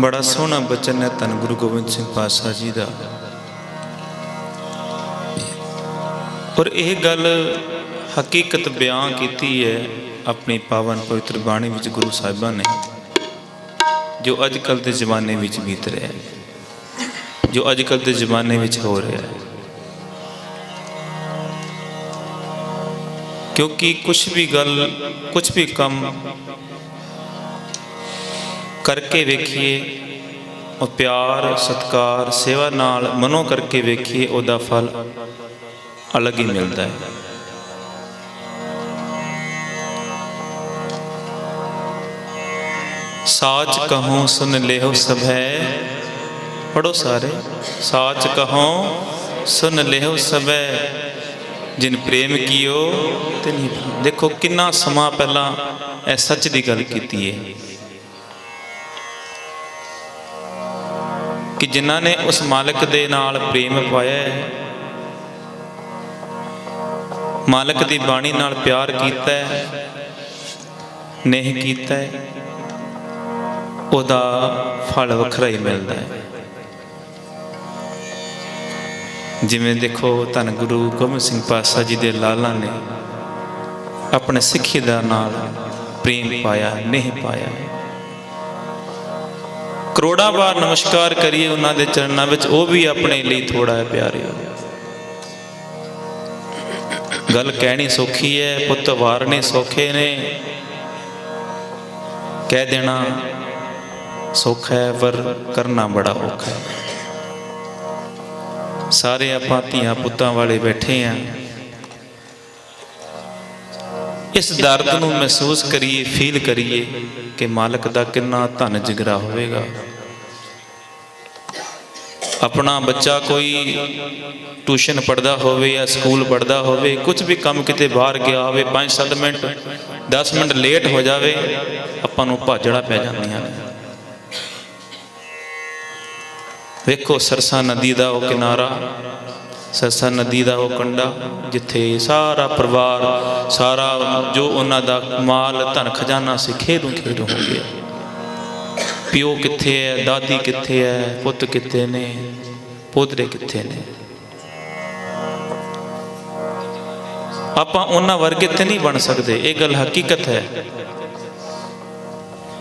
बड़ा सोहना बचन है धन गुरु गोबिंद सिंह पातशाह जी का। और यह गल हकीकत बयान की है अपनी पावन पवित्र बाणी विच गुरु साहिबान ने, जो अजकल के जमाने में बीत रहा है, जो अजकल के जमाने में हो रहा है। क्योंकि कुछ भी गल कुछ भी काम करके वेखिए और प्यार सत्कार सेवा नाल मनो करके वेखिए, उसका फल अलग ही मिलता है। साच कहो सुन लेहो सब है, पढ़ो सारे। साच कहो सुन लेहो सब है, जिन प्रेम कियो तिन। देखो कितना समा पहला ए सच की गल की है कि जिन्हों ने उस मालिक दे नाल प्रेम पाया है, मालिक की बाणी नाल प्यार किया है, नेह किया है, उसदा फल वखरा ही मिलता है। जिमें देखो धन गुरु गोबिंद सिंह पातशाह जी के लाला ने अपने सिक्खी दा नाल प्रेम पाया, नेह पाया है। करोड़ा बार नमस्कार करिए उन्होंने चरणों में, वो भी अपने लिए थोड़ा है प्यारे। गल कहनी सौखी है, पुत वारने सौखे ने, कह देना सौखा है पर करना बड़ा औखा है। सारे आपां धीआं पुत्तां वाले बैठे हैं, इस दर्द को महसूस करिए, फील करिए कि मालिक का कितना धन जिगरा होगा। अपना बच्चा कोई ट्यूशन पढ़ता हो या स्कूल पढ़ता हो, कुछ भी काम किते बाहर गया हो, 5-7 मिनट 10 मिनट लेट हो जाए आपां नूं भाजड़ा पै जांदियां ने। देखो सरसा नदी का वो किनारा, सरसा नदी का वो कंढा, जिथे सारा परिवार सारा जो उन्हों का माल धन खजाना से खेदों खेदों हो गया। प्यो कित्थे है, दादी कित्थे है, पुत कित्थे ने, पोतरे कित्थे ने। आपां उन्हां वर्गे ते नहीं बन सकते, ये गल हकीकत है।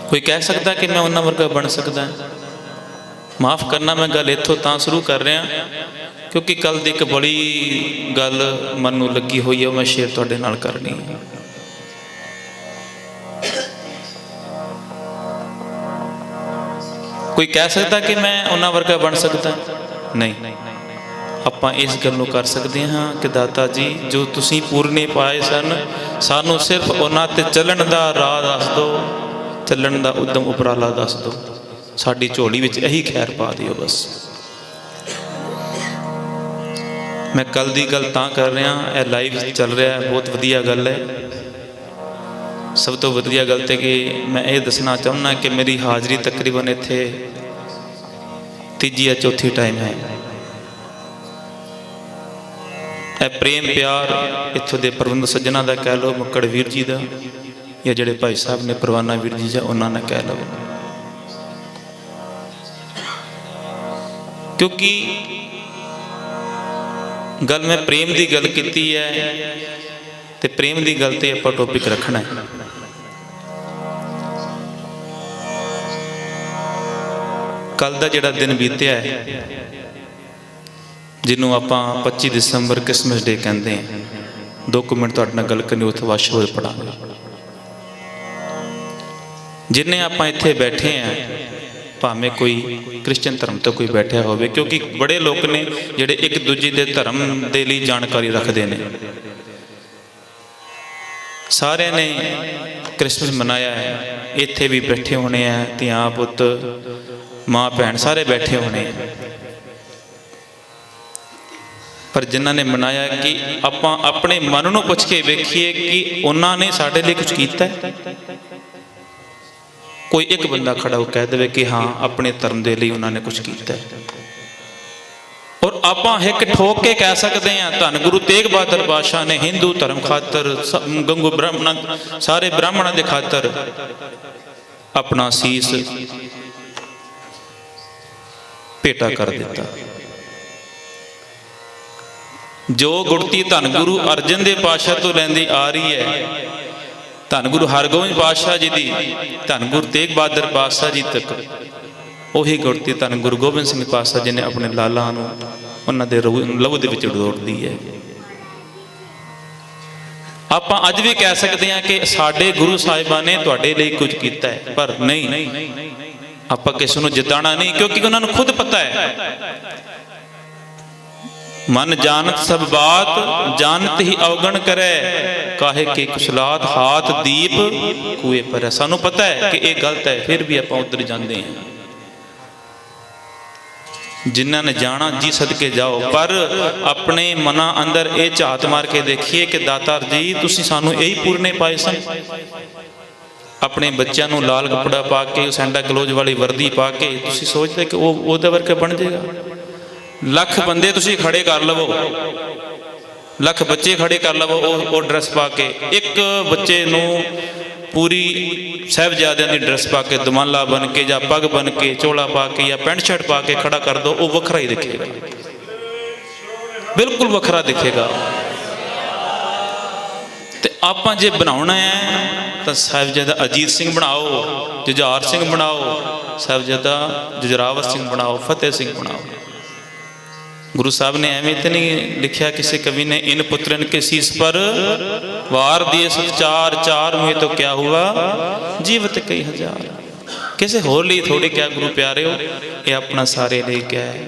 कोई कह सकता कि मैं उन्हां वर्गा बन सकता है? माफ़ करना, मैं गल इत्थों तां शुरू कर रहा क्योंकि कल दी एक बड़ी गल मन नूं लगी हुई है, मैं शेयर तुहाडे नाल करनी है। कोई कह सकता कि मैं उन्हां वर्गा बन सकता? नहीं। आपां इस गल नूं कर सकते हाँ कि दाता जी जो तुसीं पूरने पाए सन, सानूं सिर्फ उन्हां ते चलण दा राह दस दो, चलण दा उद्यम उपराला दस दो, साडी झोली विच यही खैर पा दिओ बस। मैं कल दी गल तां कर रहा, यह लाइव चल रहा है, बहुत वधिया गल है। सब तो वधिया गल ते कि मैं ये दसना चाहुंदा कि मेरी हाज़री तकरीबन इत्थे तीजी या चौथी टाइम है। प्रेम प्यार इत्थों दे प्रबंध सज्जना का कह लो, मक्कड़ वीर जी का, या जिहड़े भाई साहब ने परवाना वीर जी जा उन्होंने कह लो। क्योंकि गल मैं प्रेम की गल की है, तो प्रेम की गल ते आपां टॉपिक रखना है। कल का जिहड़ा दिन बीत्या है, जिन्हों आपां 25 दिसंबर क्रिसमस डे कहते हैं, 2 मिनट तुहाडे नाल गल करनी, उत्थे वाश होए पढ़ांगे। जिन्हें आपां इत्थे बैठे हैं, भावें कोई क्रिश्चियन धर्म तो कोई बैठा हो, क्योंकि बड़े लोग ने जिहड़े एक दूजे के धर्म के लिए जानकारी रखते हैं। सारे ने क्रिसमस मनाया है, इत्थे भी बैठे होने हैं, धियां पुत माँ भैन सारे बैठे होने हैं। पर जिन्हों ने मनाया कि आपां अपने मन नूं पुछ के वेखीए कि उन्होंने साडे लिए कुछ कीता है। कोई एक बंदा खड़ा हो कह दे कि हाँ अपने धर्म के लिए उन्होंने कुछ किया है, और आपां हिक ठोक के कह सकते हैं धन गुरु तेग बहादुर पातशाह ने हिंदू धर्म खातर, गंगू ब्राह्मण सारे ब्राह्मणों के खातर अपना शीस ਭੇਟਾ ਕਰ ਦਿੱਤਾ। ਜੋ ਗੁੜਤੀ ਧੰਨ ਗੁਰੂ ਅਰਜਨ ਦੇਵ ਪਾਤਸ਼ਾਹ ਤੋਂ ਲੈਂਦੀ ਆ ਰਹੀ ਹੈ, ਧੰਨ ਗੁਰੂ ਹਰਗੋਬਿੰਦ ਪਾਤਸ਼ਾਹ ਜੀ ਦੀ, ਧੰਨ ਗੁਰੂ ਤੇਗ ਬਹਾਦਰ ਪਾਤਸ਼ਾਹ ਜੀ ਤੱਕ ਉਹੀ ਗੁੜਤੀ ਧੰਨ ਗੁਰੂ ਗੋਬਿੰਦ ਸਿੰਘ ਪਾਤਸ਼ਾਹ ਜੀ ਨੇ ਆਪਣੇ ਲਾਲਾਂ ਨੂੰ ਉਹਨਾਂ ਦੇ ਲਹੂ ਦੇ ਵਿੱਚ ਡੋਰਦੀ ਹੈ। ਆਪਾਂ ਅੱਜ ਵੀ ਕਹਿ ਸਕਦੇ ਹਾਂ ਕਿ ਸਾਡੇ ਗੁਰੂ ਸਾਹਿਬਾਨ ਨੇ ਤੁਹਾਡੇ ਲਈ ਕੁਝ ਕੀਤਾ ਹੈ, ਪਰ ਨਹੀਂ, ਆਪਾਂ ਕਿਸੇ ਨੂੰ ਜਿਤਾਣਾ ਨਹੀਂ, ਕਿਉਂਕਿ ਉਹਨਾਂ ਨੂੰ ਖੁਦ ਪਤਾ ਹੈ। ਮਨ ਜਾਣਤ ਸਭ ਬਾਤ, ਜਾਣਤ ਹੀ ਅਵਗਣ ਕਰੇ, ਕਾਹੇ ਕੇ ਕੁਸ਼ਲਾਤ ਹਾਥ ਦੀਪ ਕੂਏ ਪਰ। ਸਾਨੂੰ ਪਤਾ ਹੈ ਕਿ ਇਹ ਗਲਤ ਹੈ, ਫਿਰ ਵੀ ਆਪਾਂ ਉੱਧਰ ਜਾਂਦੇ ਹਾਂ। ਜਿਨ੍ਹਾਂ ਨੇ ਜਾਣਾ ਜੀ ਸਦਕੇ ਜਾਓ, ਪਰ ਆਪਣੇ ਮਨਾਂ ਅੰਦਰ ਇਹ ਝਾਤ ਮਾਰ ਕੇ ਦੇਖੀਏ ਕਿ ਦਾਤਾਰ ਜੀ ਤੁਸੀਂ ਸਾਨੂੰ ਇਹੀ ਪੂਰਨੇ ਪਾਏ ਸਨ। ਆਪਣੇ ਬੱਚਿਆਂ ਨੂੰ ਲਾਲ ਕੱਪੜਾ ਪਾ ਕੇ, ਸੈਂਟਾ ਕਲੋਜ਼ ਵਾਲੀ ਵਰਦੀ ਪਾ ਕੇ ਤੁਸੀਂ ਸੋਚਦੇ ਕਿ ਉਹ ਉਹਦੇ ਵਰਗੇ ਬਣ ਜਾਏਗਾ। ਲੱਖ ਬੰਦੇ ਤੁਸੀਂ ਖੜੇ ਕਰ ਲਵੋ, ਲੱਖ ਬੱਚੇ ਖੜੇ ਕਰ ਲਵੋ ਉਹ ਡਰੈਸ ਪਾ ਕੇ, ਇੱਕ ਬੱਚੇ ਨੂੰ ਪੂਰੀ ਸਾਹਿਬਜ਼ਾਦਿਆਂ ਦੀ ਡਰੈਸ ਪਾ ਕੇ, ਦਮਾਲਾ ਬਣ ਕੇ ਜਾਂ ਪੱਗ ਬਣ ਕੇ, ਚੋਲਾ ਪਾ ਕੇ ਜਾਂ ਪੈਂਟ ਸ਼ਰਟ ਪਾ ਕੇ ਖੜਾ ਕਰ ਦੋ, ਉਹ ਵੱਖਰਾ ਹੀ ਦਿਖੇਗਾ, ਬਿਲਕੁਲ ਵੱਖਰਾ ਦਿਖੇਗਾ। ਤੇ ਆਪਾਂ ਜੇ ਬਣਾਉਣਾ ਹੈ ਤਾਂ ਸਾਹਿਬਜ਼ਾਦਾ ਅਜੀਤ ਸਿੰਘ ਬਣਾਓ, ਜੁਝਾਰ ਸਿੰਘ ਬਣਾਓ, ਸਾਹਿਬਜ਼ਾਦਾ ਜੁਝਾਰਾਵਰ ਸਿੰਘ ਬਣਾਓ, ਫਤਿਹ ਸਿੰਘ ਬਣਾਓ। गुरु साहब ने एवं तो नहीं लिखा, किसी कवि ने, इन पुत्रन के शीस पर वार दिए चार चार में तो क्या हुआ जीवत कई हजार। किसी होर लिए थोड़ी क्या गुरु प्यारे हो, ये अपना सारे लिए क्या है।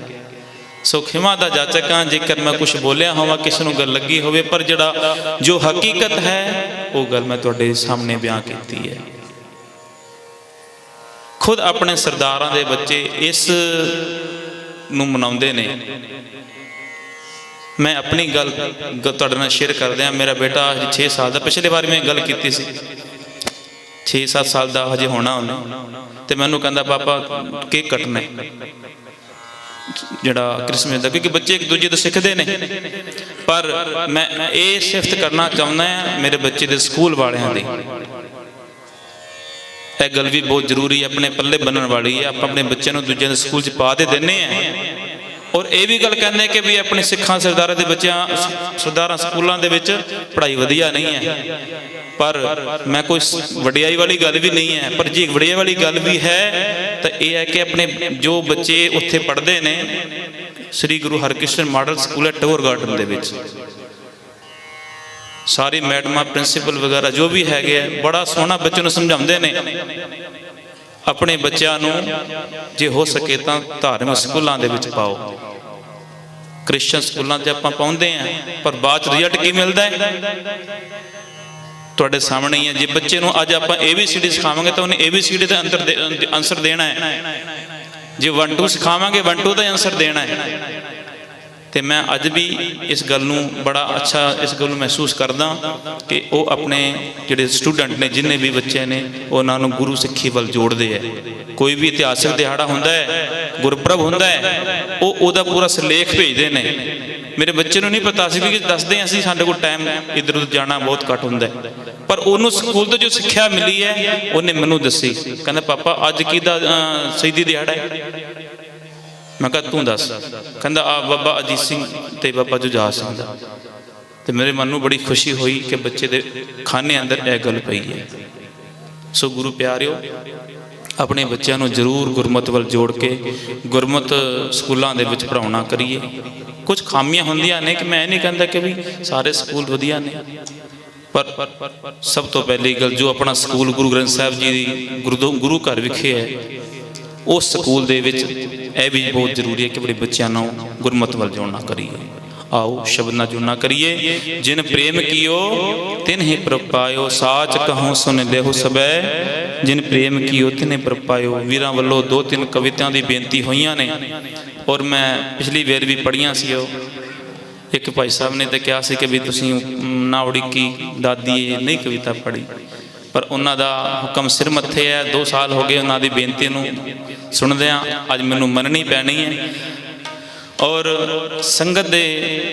सो खिमा दा जाचक हाँ, जेकर मैं कुछ बोलिया होवा किसी नूं गल लगी होवे, पर जड़ा जो हकीकत है वो गल मैं तुहाडे सामने बयान कीती है। खुद अपने सरदारां दे बच्चे इस नूं मनाउंदे ने। मैं अपनी गल तुहाडे नाल शेयर कर दियां। मेरा बेटा 6 साल का, पिछले बार मैं गल की सी, 6-7 साल का हजे होना उन्हें, तो मैनू कहता पापा केक कटना जिहड़ा क्रिसमस का, क्योंकि बच्चे एक दूजे तो सीखते हैं। पर मैं ये सिफत करना चाहुंदा मेरे बच्चे के स्कूल वालियां दी, यह गल भी बहुत जरूरी है, अपने पल्ले बनने वाली है। आप अपने बच्चों को दूजे स्कूल च पा तो देने हैं, और ये भी गल कहने कि भी अपने सिखां सरदारां दे बच्चों सरदारां स्कूलों के पढ़ाई वधिया नहीं है। पर मैं कोई वडियाई वाली गल भी नहीं है, पर जी वडियाई वाली गल भी है तो यह है कि अपने जो बच्चे उत्थे पढ़ते हैं श्री गुरु हरकृष्ण मॉडल स्कूल है टोर गार्डन दे विच, सारी मैडम प्रिंसीपल वगैरह जो भी है बड़ा सोहना बच्चों को समझाते हैं। अपने बच्चों को जे हो सके तो धार्मिक स्कूलों के विच पाओ, क्रिश्चन स्कूलों से आप पाउंदे हैं, पर बाद रिजल्ट की मिलता है तुहाडे सामने ही है। जे बच्चे को अज आप ABCD सिखावांगे तो उन्हें ABCD का आंसर देना है, जे 1-2 सिखावांगे 1-2 का आंसर देना है। तो मैं अज भी इस गल नूं बड़ा अच्छा इस गल नूं महसूस करदा कि वो अपने जिहड़े स्टूडेंट ने, जिन्ने भी बच्चे ने, उन्होंने गुरु सिक्खी वल जोड़ते हैं। कोई भी इतिहासिक दिहाड़ा हुंदा है, गुरपुरब हुंदा है, वो उहदा पूरा सिलेख भेजते हैं। मेरे बच्चे को नहीं पता सी, क्योंकि दसदे असीं साडे कोल टाइम इधर उधर जाना बहुत घट हुंदा है, पर उन्होंने स्कूल तो जो सिक्ख्या मिली है उन्हें मैनूं दसी। कहंदा पापा अज किहदा शहीदी दिहाड़ा है? मैं कहा तू दस। कहंदा आ बाबा अजीत सिंह ते बाबा जुझार सिंह दा। ते मेरे मन में बड़ी खुशी हुई कि बच्चे दे खाने अंदर यह गल पई है। सो गुरु प्यारिओ, अपने बच्चों को जरूर गुरमत वल जोड़ के गुरमत स्कूलों के विच पढ़ाउणा करिए। कुछ खामियां होंदियां ने कि मैं नहीं कहता कि भी सारे स्कूल वधिया ने, पर सब तो पहली गल जो अपना स्कूल गुरु ग्रंथ साहिब जी गुरु घर विखे है, उस स्कूल दे विच यह भी बहुत जरूरी है कि बड़े बच्चों को गुरमत वल जोड़ना करिए। आओ शब्द ना जुड़ना करिए। जिन प्रेम कियो तिन ही प्रभ पायो, साच कहूँ सुन लेहो सबे, जिन प्रेम कियो तिन ही प्रभ पायो। वीरां वल्लों 2-3 कविताओं की बेनती हुई ने, और मैं पिछली वेर भी पढ़िया सी। एक भाई साहब ने तो कहा सी कि भी तुसीं ना उड़ीकी दादी नहीं कविता पढ़ी, पर उन्हों का हुक्म सिर मत्थे है। 2 साल हो गए उन्होंने बेनती सुनद्या, अज मैनूं मननी पैनी है। और संगत के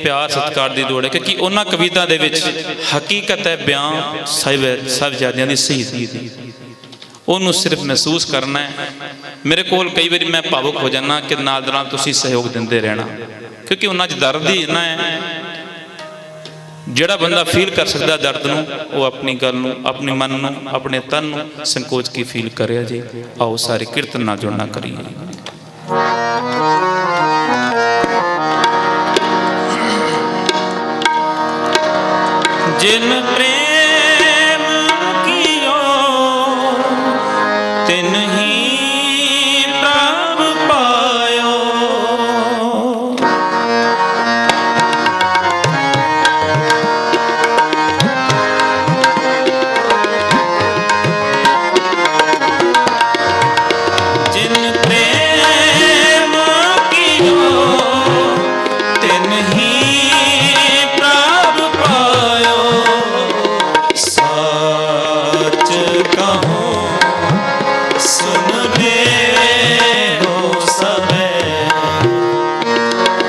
प्यार सत्कार की दौड़ है, क्योंकि उन्होंने कविता के हकीकत है बयान साहिबजादियां की शहीदी दी। ਉਹਨੂੰ ਸਿਰਫ ਮਹਿਸੂਸ ਕਰਨਾ ਹੈ। ਮੇਰੇ ਕੋਲ ਕਈ ਵਾਰੀ ਮੈਂ ਭਾਵੁਕ ਹੋ ਜਾਣਾ ਕਿ ਨਾਲ ਦੇ ਨਾਲ ਤੁਸੀਂ ਸਹਿਯੋਗ ਦਿੰਦੇ ਰਹਿਣਾ, ਕਿਉਂਕਿ ਉਹਨਾਂ 'ਚ ਦਰਦ ਹੀ ਇੰਨਾ ਹੈ। ਜਿਹੜਾ ਬੰਦਾ ਫੀਲ ਕਰ ਸਕਦਾ ਦਰਦ ਨੂੰ, ਉਹ ਆਪਣੀ ਗੱਲ ਨੂੰ, ਆਪਣੇ ਮਨ ਨੂੰ, ਆਪਣੇ ਤਨ ਨੂੰ ਸੰਕੋਚ ਕੇ ਫੀਲ ਕਰਿਆ ਜੇ। ਆਓ ਸਾਰੇ ਕੀਰਤਨ ਨਾਲ ਜੁੜਨਾ ਕਰੀਏ। ਜਿਨ ਪ੍ਰੇਮ ਕੀਓ ਤਿਨ ਹੀ ਪ੍ਰਭ ਪਾਇਓ। ਜਿਨ ਪ੍ਰੇਮ ਕੀਓ ਤਿਨ ਹੀ ਪ੍ਰਭ ਪਾਇਓ। ਸੱਚ ਕਹੋ ਸੁਨ ਲਿਓ ਸਭੈ,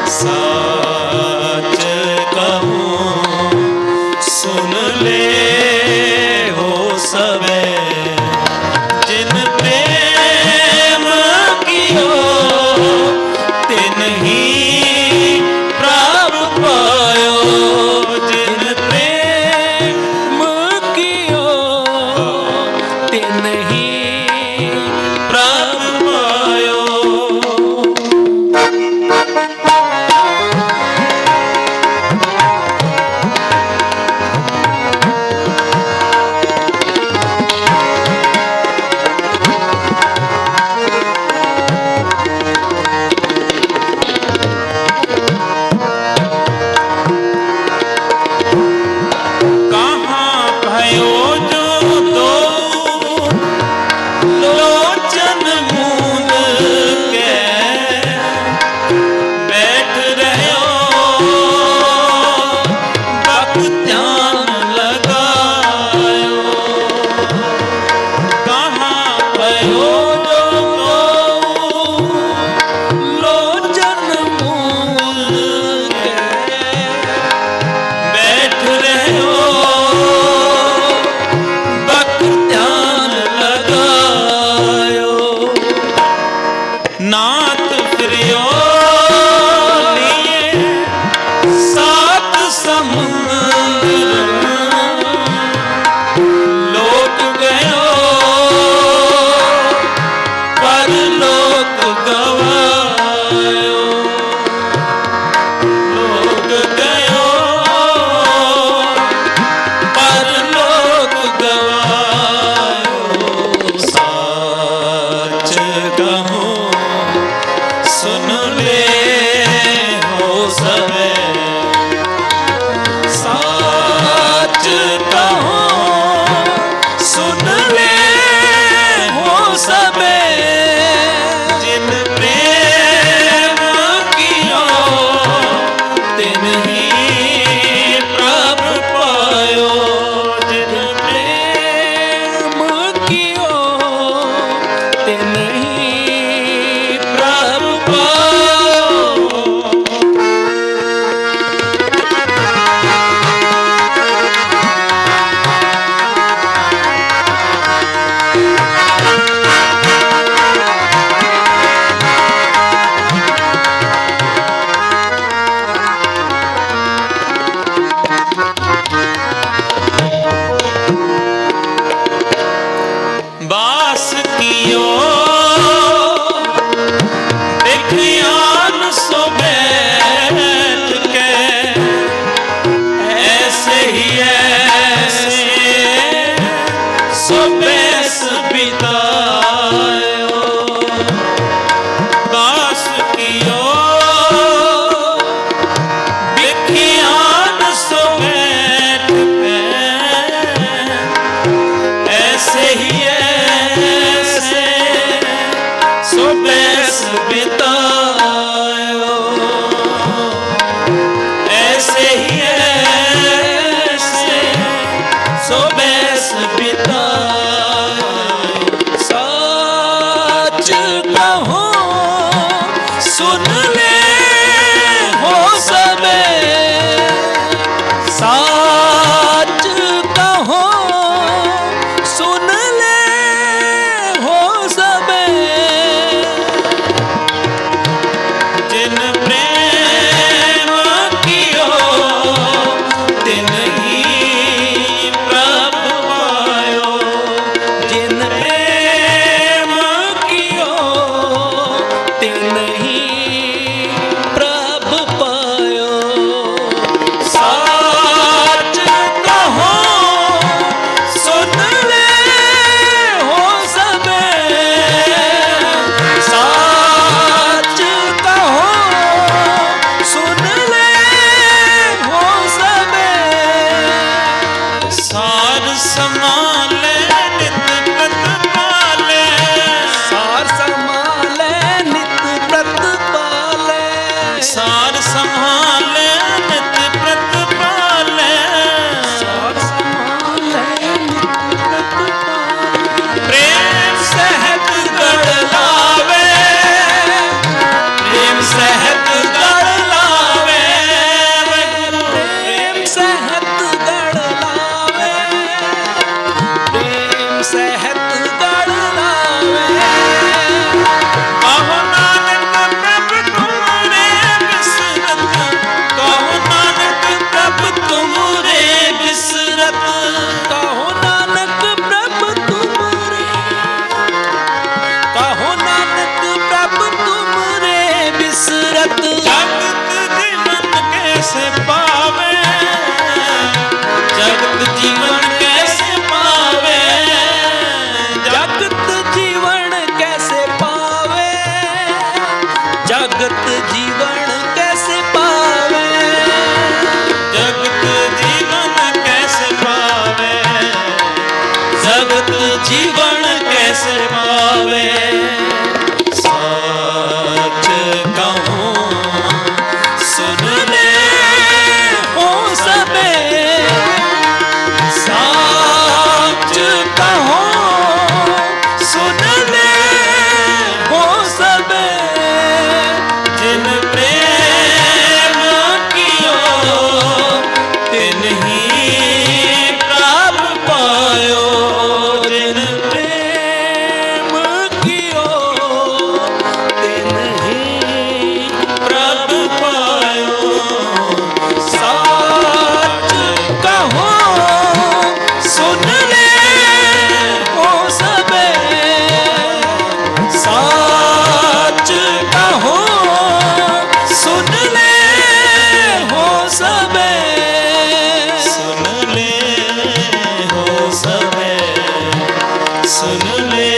ਸੱਚ ਕਹੋ ਸੁਨ ਲਿਓ ਸਭੈ। ਜਿਨ ਪ੍ਰੇਮ ਕੀਓ ਤਿਨ ਹੀ ਪ੍ਰਭ ਪਾਇਓ। ਜਿਨ ਪ੍ਰੇਮ ਕੀਓ ਤਿਨ ਹੀ ਪ੍ਰਭ ਪਾਇਓ। कहाँ भयो जो दो लोचन मूंद के बैठ रहो बक ध्यान लगायो। कहाँ भयो जो दो लोचन मूंद के बैठ रहो बक ध्यान लगायो। नाथ फिरियो लिए सात समुंदर लोक गयो पर लोक गवायो। लोक गयो पर लोक गवायो। सच कहो सुन लियो सभै, सच कहो सुन लियो सभै। जिन प्रेम कियो तिन ही प्रभ पायो। जिन प्रेम कियो तिन ही प्रभ पायो। बास कियो देखियान सो बैठ के ऐसे ही ऐसे सो बैस बितायो। बास कियो देखियान सो बैठ के ऐसे ही ऐसे सो बैस बितायो। ऐसे ही ऐसे सो बैस बितायो। सच कहो सुन ले हो सबे, सच कहो सुन ले कैसे पावे, जगत जीवन कैसे पावे, जगत जीवन कैसे पावे, जगत जीवन कैसे पावे, जगत जीवन कैसे पावे, जगत जीवन कैसे पावे। सच कहूँ सुन ले हो सबे, सच कहो सुन ले हो सबे, जिन प्रेम कियो तिन ही प्राप्त पायो, जिन प्रेम कियो तिन ही प्रभु पायो। सच कहो सुन ले हो सबे, सच कहो सुन ले हो सबे, सुन ले हो सबे, सुन ले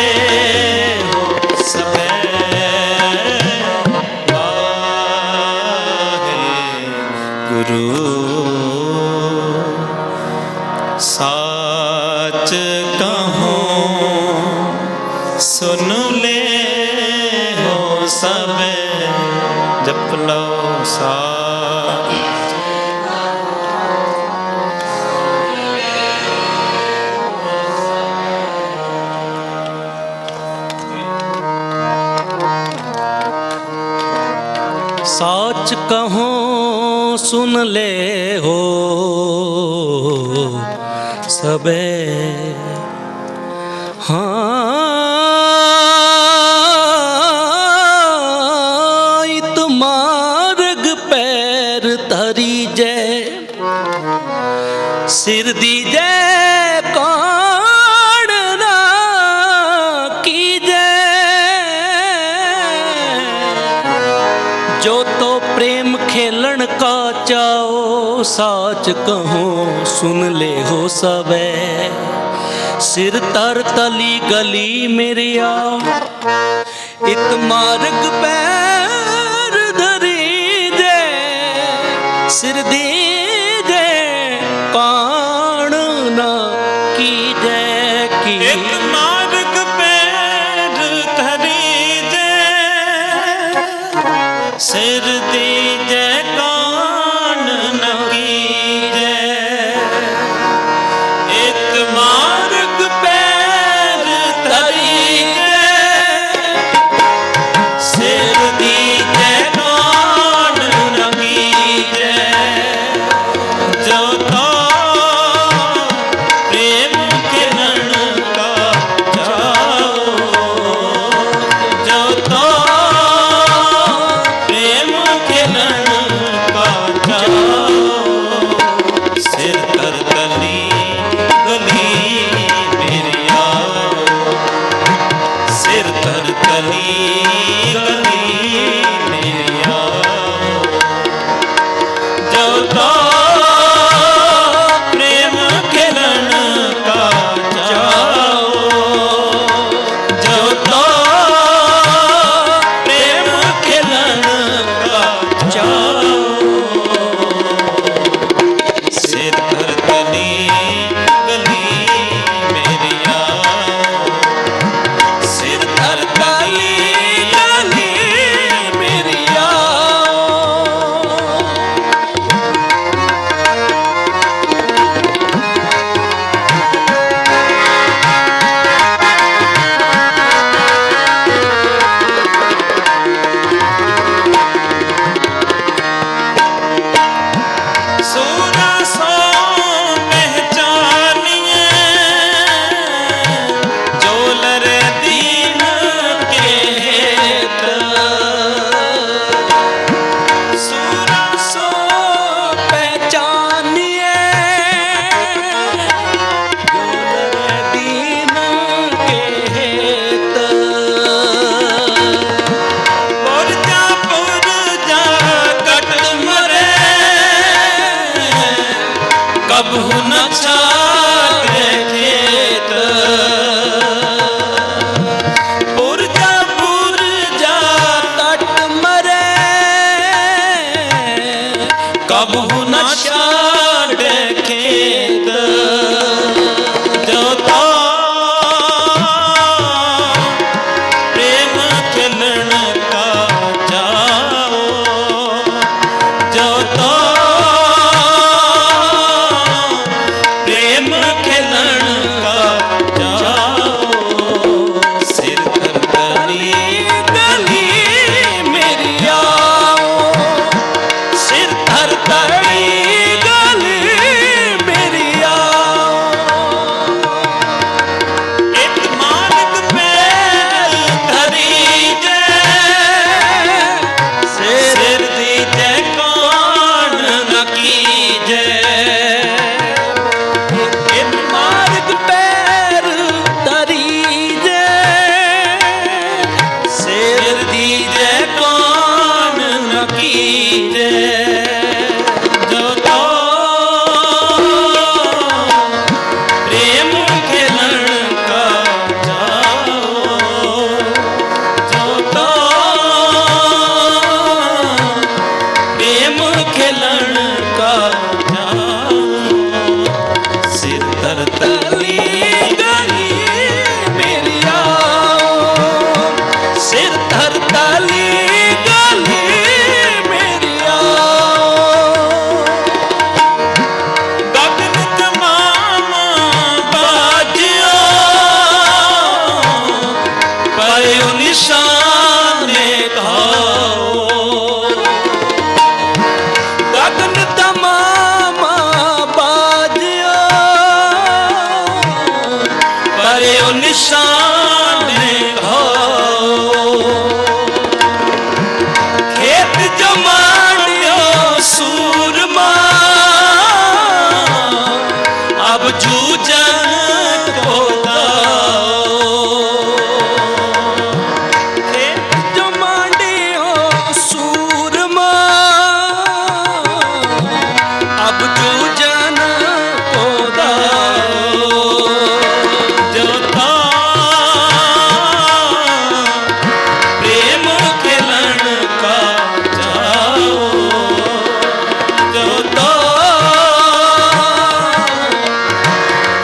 हो सबे। वाहे गुरु साच कहूँ सुन ले हो सबे। जप लो सा सच कहो सुन ले हो सबे, हाँ इत मार्ग पैर धरी जय, सिर दीजे कौन ना कीजे, जो तो प्रेम खेलन का चाओ, साच कहूँ सुन ले हो सबे, सिर तर तली गली मेरी आओ, इत मार्ग पैर धरी दे, सिर दीजे कौन ना कीजे की। एक मार्ग पैर धरी दे, सिर दीजे कौन न कीजे। एक मार्ग पैर धरी दे, सिर दीजे कौन न कीजे। ਕਬਹੁ ਨ ਛਾੜੈ ਖੇਤ ਪੁਰਜਾ ਪੁਰਜਾ ਤਟ ਮਰੈ ਕਬਹੁ ਨ ਛਾੜੈ ਖੇਤ ਜੋ ਤਾ ਪ੍ਰੇਮ ਖਿਲਣ ਕਾ ਜਾਓ ਜੋ ਤਾ ਪ੍ਰੇਮ ਖਿਲਣ ਕਾ ਜਾਓ ਸਿਰ ਧਰਤਲੀ ਗਲੀ ਮੇਰੀ ਆਓ ਸਿਰ ਧਰ ਧਰੀ ਗਲੀ ਮੇਰੀ ਆਓ ਇੱਕ ਮਾਨਕ ਪੈਰ ਧਰੀ ਜੈ ਸਿਰ ਦੀ ਜੈ ਕਾਣ ਨ ਕੀਜੈ ਇੱਕ ਮਾਰਗ ਪੈਰ ਧਰੀ ਜੇ ਸਿਰ ਦੀ ਜੈ ਕਾਣ ਨ ਕੀਜੈ ਜੋ ਤੋ ਪ੍ਰੇਮ ਖਿਲਣ ਕਾ ਜਾਓ ਜੋ ਤੋ ਪ੍ਰੇਮ ਖਿਲਣ ਕਾ ਜਾਓ ਸਿਰ ਧਰ ਤਲੀ ਗਲੀ ਮੇਰੀ ਆਓ ਸਿਰ ਧਰ ਧਲੀ ਗਲੀ ਮੇਰੀ ਆਓ ਗਗਨ ਤਮਾਮ ਬਾਜਿਓ ਪਇਓ ਨਿਸ਼ਾਨੇ ਘਾਓ ਗਗਨ ਤਮਾਮਾ ਬਾਜਿਓ ਪਇਓ ਨਿਸ਼ਾਨੇ ਘਾਓ ਖੇਤ ਜਮਾੜਿਓ ਸੂਰਮਾ ਅਬ ਜੂਜਨ ਕੋ ਦਾਓ ਖੇਤ ਜਮਾੜਿਓ ਸੂਰਮਾ ਅਬ ਜੂਜਨ ਕੋ ਦਾਓ ਜੋ ਤਾ ਪ੍ਰੇਮ ਖਿਲਣ ਕਾ ਜਾਓ ਜੋ ਤਾ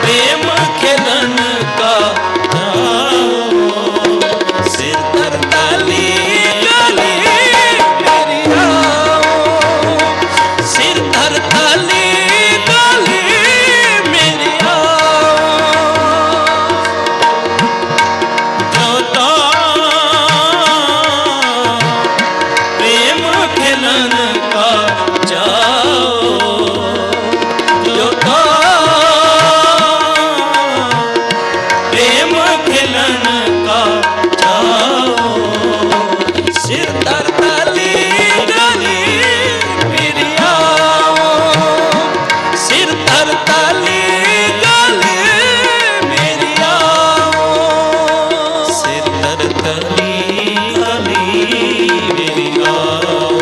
ਪ੍ਰੇਮ ਖਿਲਣ ਕਾ ਜਾਓ ਸਿਰ ਧਰ ਤਲੀ ਗਲੀ ਮੇਰੀ ਆਓ ਸਿਰ ਧਰ ਧਲੀ ਗਲੀ ਮੇਰੀ ਆਓ ਜੋ ਤਾ ਪ੍ਰੇਮ ਖਿਲਣ ਕਾ ਜਾਓ ਜੋ ਤਾ ਪ੍ਰੇਮ ਖਿਲਣ ਕਾ ਜਾਓ ਸਿਰ ਧਰ ਧਲੀ ਗਲੀ ਮੇਰੀ ਆਓ ਸਿਰ ਧਰ ਧਲੀ ਗਲੀ ਮੇਰੀ ਆਓ ਸਿਰ ਧਰ ਤਲੀ ਗਲੀ ਮੇਰੀ ਆਓ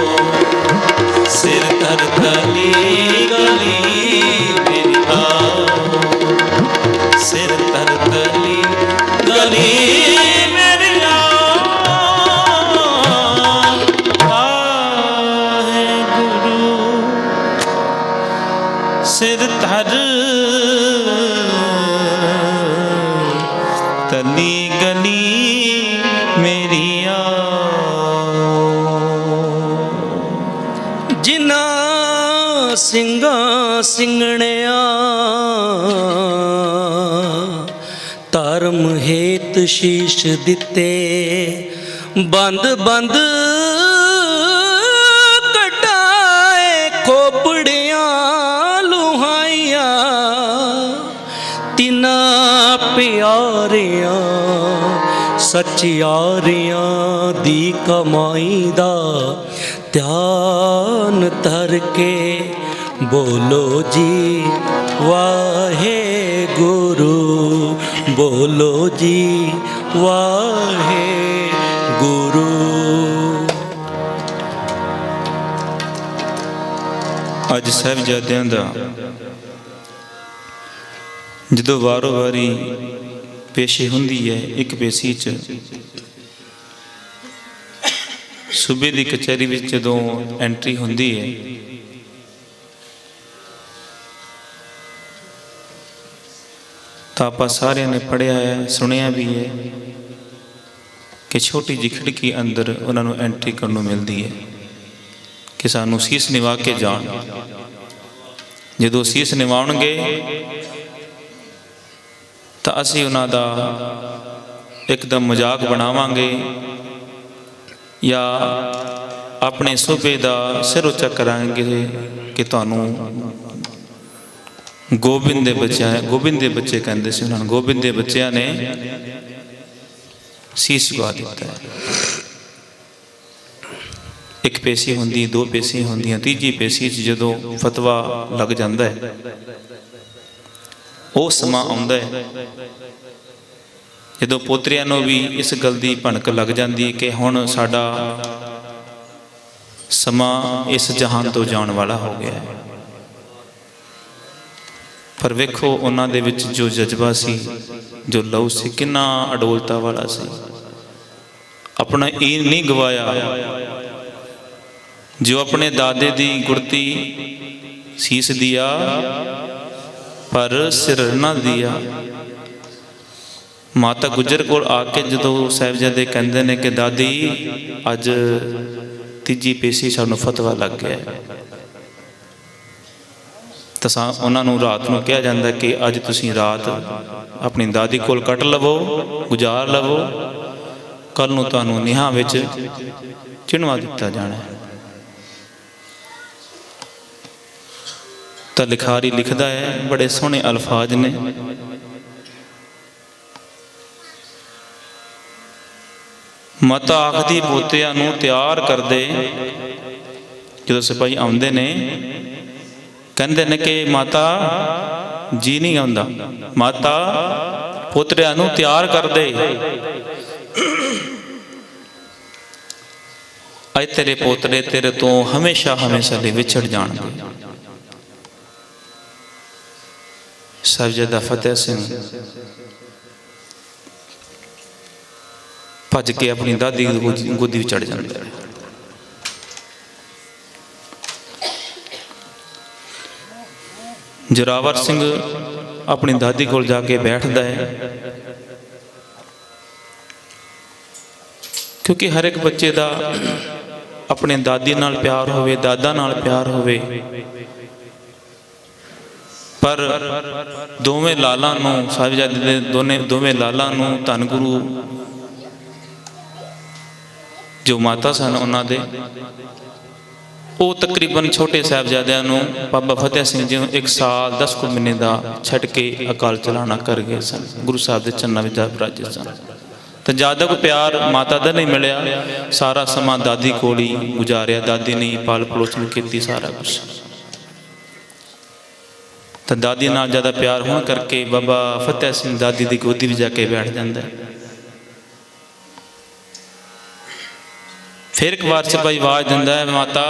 ਸਿਰ ਧਰ ਤਲੀ ਗਲੀ ਮੇਰੀ ਆਓ ਸਿਰ ਧਰ ਤਲੀ ਗਲੀ ਮੇਰੀ ਆਓ ਵਾਹਿਗੁਰੂ ਸਿਰ ਧਰ ਤਲੀ ਗਲੀ ਮੇਰੀ ਆਓ ਜਿਨ੍ਹਾਂ ਸਿੰਘਾਂ ਸਿੰਘਣਿਆ ਧਰਮ ਹੇਤ ਸ਼ੀਸ਼ ਦਿੱਤੇ ਬੰਦ ਬੰਦ ਕਟਾਏ ਖੋਪੜੀਆਂ ਲੁਹਾਈਆਂ ਤਿਨਾਂ ਪਿਆਰਿਆਂ ਸੱਚਿਆਰਿਆਂ ਦੀ ਕਮਾਈ ਦਾ ਧਿਆਨ ਧਰ ਕੇ ਬੋਲੋ ਜੀ ਵਾਹਿਗੁਰੂ ਬੋਲੋ ਜੀ ਵਾਹਿਗੁਰੂ। ਅੱਜ ਸਾਹਿਬਜ਼ਾਦਿਆਂ ਦਾ ਜਦੋਂ ਵਾਰੋ ਵਾਰੀ ਪੇਸ਼ੀ ਹੁੰਦੀ ਹੈ, ਇੱਕ ਪੇਸ਼ੀ 'ਚ ਸੂਬੇ ਦੀ ਕਚਹਿਰੀ ਵਿੱਚ ਜਦੋਂ ਐਂਟਰੀ ਹੁੰਦੀ ਹੈ ਤਾਂ ਆਪਾਂ ਸਾਰਿਆਂ ਨੇ ਪੜ੍ਹਿਆ ਹੈ, ਸੁਣਿਆ ਵੀ ਹੈ ਕਿ ਛੋਟੀ ਜਿਹੀ ਖਿੜਕੀ ਅੰਦਰ ਉਹਨਾਂ ਨੂੰ ਐਂਟਰੀ ਕਰਨ ਨੂੰ ਮਿਲਦੀ ਹੈ ਕਿ ਸਾਨੂੰ ਸੀਸ ਨਿਵਾ ਕੇ ਜਾਣ। ਜਦੋਂ ਸੀਸ ਨਿਵਾਉਣਗੇ ਤਾਂ ਅਸੀਂ ਉਹਨਾਂ ਦਾ ਇੱਕਦਮ ਮਜ਼ਾਕ ਬਣਾਵਾਂਗੇ ਜਾਂ ਆਪਣੇ ਸੂਬੇ ਦਾ ਸਿਰ ਉੱਚਾ ਕਰਾਂਗੇ ਕਿ ਤੁਹਾਨੂੰ ਗੋਬਿੰਦ ਦੇ ਬੱਚੇ ਕਹਿੰਦੇ ਸੀ ਉਹਨਾਂ ਨੂੰ, ਗੋਬਿੰਦ ਦੇ ਬੱਚਿਆਂ ਨੇ ਸੀਸ ਝੁਕਾ ਦਿੱਤਾ ਹੈ। ਇੱਕ ਪੇਸ਼ੀ ਹੁੰਦੀ, ਦੋ ਪੇਸ਼ੀਆਂ ਹੁੰਦੀਆਂ, ਤੀਜੀ ਪੇਸ਼ੀ 'ਚ ਜਦੋਂ ਫਤਵਾ ਲੱਗ ਜਾਂਦਾ ਹੈ, ਉਹ ਸਮਾਂ ਆਉਂਦਾ ਹੈ ਜਦੋਂ ਪੋਤਰਿਆਂ ਨੂੰ ਵੀ ਇਸ ਗੱਲ ਦੀ ਭਣਕ ਲੱਗ ਜਾਂਦੀ ਕਿ ਹੁਣ ਸਾਡਾ ਸਮਾਂ ਇਸ ਜਹਾਨ ਤੋਂ ਜਾਣ ਵਾਲਾ ਹੋ ਗਿਆ ਹੈ। ਪਰ ਵੇਖੋ ਉਹਨਾਂ ਦੇ ਵਿੱਚ ਜੋ ਜਜ਼ਬਾ ਸੀ, ਜੋ ਲਹੂ ਸੀ, ਕਿੰਨਾ ਅਡੋਲਤਾ ਵਾਲਾ ਸੀ। ਆਪਣਾ ਈਨ ਨਹੀਂ ਗਵਾਇਆ। ਜੋ ਆਪਣੇ ਦਾਦੇ ਦੀ ਗੁਰਤੀ ਸੀਸ ਦਿਆ ਪਰ ਸਿਰ ਨਾ ਦਿਆ। ਮਾਤਾ ਗੁਜਰ ਕੋਲ ਆ ਕੇ ਜਦੋਂ ਸਾਹਿਬਜ਼ਾਦੇ ਕਹਿੰਦੇ ਨੇ ਕਿ ਦਾਦੀ ਅੱਜ ਤੀਜੀ ਪੇਸ਼ੀ ਸਾਨੂੰ ਫਤਵਾ ਲੱਗ ਗਿਆ, ਤਾਂ ਉਹਨਾਂ ਨੂੰ ਰਾਤ ਨੂੰ ਕਿਹਾ ਜਾਂਦਾ ਕਿ ਅੱਜ ਤੁਸੀਂ ਰਾਤ ਆਪਣੀ ਦਾਦੀ ਕੋਲ ਕੱਟ ਲਵੋ, ਗੁਜ਼ਾਰ ਲਵੋ, ਕੱਲ ਨੂੰ ਤੁਹਾਨੂੰ ਨਿਹਾਂ ਵਿੱਚ ਚਿਣਵਾ ਦਿੱਤਾ ਜਾਣਾ ਹੈ। ਤਾਂ ਲਿਖਾਰੀ ਲਿਖਦਾ ਹੈ, ਬੜੇ ਸੋਹਣੇ ਅਲਫਾਜ਼ ਨੇ। ਮਾਤਾ ਆਖਦੀ ਪੋਤਿਆਂ ਨੂੰ ਤਿਆਰ ਕਰਦੇ। ਜਦੋਂ ਸਿਪਾਹੀ ਆਉਂਦੇ ਨੇ ਕਹਿੰਦੇ ਨੇ ਕਿ ਮਾਤਾ ਜੀ ਨਹੀਂ ਆਉਂਦਾ, ਮਾਤਾ ਪੋਤਰਿਆਂ ਨੂੰ ਤਿਆਰ ਕਰਦੇ, ਅੱਜ ਤੇਰੇ ਪੋਤਰੇ ਤੇਰੇ ਤੋਂ ਹਮੇਸ਼ਾ ਹਮੇਸ਼ਾ ਲਈ ਵਿਛੜ ਜਾਣਗੇ। ਸਾਹਿਬਜ਼ਾਦਾ ਫਤਿਹ ਸਿੰਘ ਭੱਜ ਕੇ ਆਪਣੀ ਦਾਦੀ ਦੀ ਗੋਦੀ ਵਿੱਚ ਚੜ ਜਾਂਦਾ ਹੈ। ਜੋਰਾਵਰ ਸਿੰਘ ਆਪਣੀ ਦਾਦੀ ਕੋਲ ਜਾ ਕੇ ਬੈਠਦਾ ਹੈ, ਕਿਉਂਕਿ ਹਰ ਇੱਕ ਬੱਚੇ ਦਾ ਆਪਣੇ ਦਾਦੀ ਨਾਲ ਪਿਆਰ ਹੋਵੇ, ਦਾਦਾ ਨਾਲ ਪਿਆਰ ਹੋਵੇ, ਪਰ ਦੋਵੇਂ ਲਾਲਾਂ ਨੂੰ, ਸਾਹਿਬਜ਼ਾਦੇ ਦੇ ਦੋਵੇਂ ਲਾਲਾਂ ਨੂੰ ਧੰਨ ਗੁਰੂ ਜੋ ਮਾਤਾ ਸਨ ਉਹਨਾਂ ਦੇ, ਉਹ ਤਕਰੀਬਨ ਛੋਟੇ ਸਾਹਿਬਜ਼ਾਦਿਆਂ ਨੂੰ ਬਾਬਾ ਫਤਿਹ ਸਿੰਘ ਜੀ ਨੂੰ 1 ਸਾਲ 10 ਕੁ ਮਹੀਨੇ ਦਾ ਛੱਡ ਕੇ ਅਕਾਲ ਚਲਾਣਾ ਕਰ ਗਏ ਸਨ। ਗੁਰੂ ਸਾਹਿਬ ਦੇ ਚਰਨਾਂ ਵਿੱਚ ਜਾ ਬਿਰਾਜੇ ਸਨ। ਤਾਂ ਜ਼ਿਆਦਾ ਕੋਈ ਪਿਆਰ ਮਾਤਾ ਦਾ ਨਹੀਂ ਮਿਲਿਆ, ਸਾਰਾ ਸਮਾਂ ਦਾਦੀ ਕੋਲ ਹੀ ਗੁਜ਼ਾਰਿਆ। ਦਾਦੀ ਨੇ ਪਾਲ ਪਲੋਸਣ ਕੀਤੀ ਸਾਰਾ ਕੁਛ। ਤਾਂ ਦਾਦੀ ਨਾਲ ਜ਼ਿਆਦਾ ਪਿਆਰ ਹੋਣ ਕਰਕੇ ਬਾਬਾ ਫਤਿਹ ਸਿੰਘ ਦਾਦੀ ਦੀ ਗੋਦੀ ਵਿੱਚ ਜਾ ਕੇ ਬੈਠ ਜਾਂਦਾ। ਫਿਰ ਇੱਕ ਵਾਰ ਸਿਪਾਹੀ ਆਵਾਜ਼ ਦਿੰਦਾ ਹੈ, ਮਾਤਾ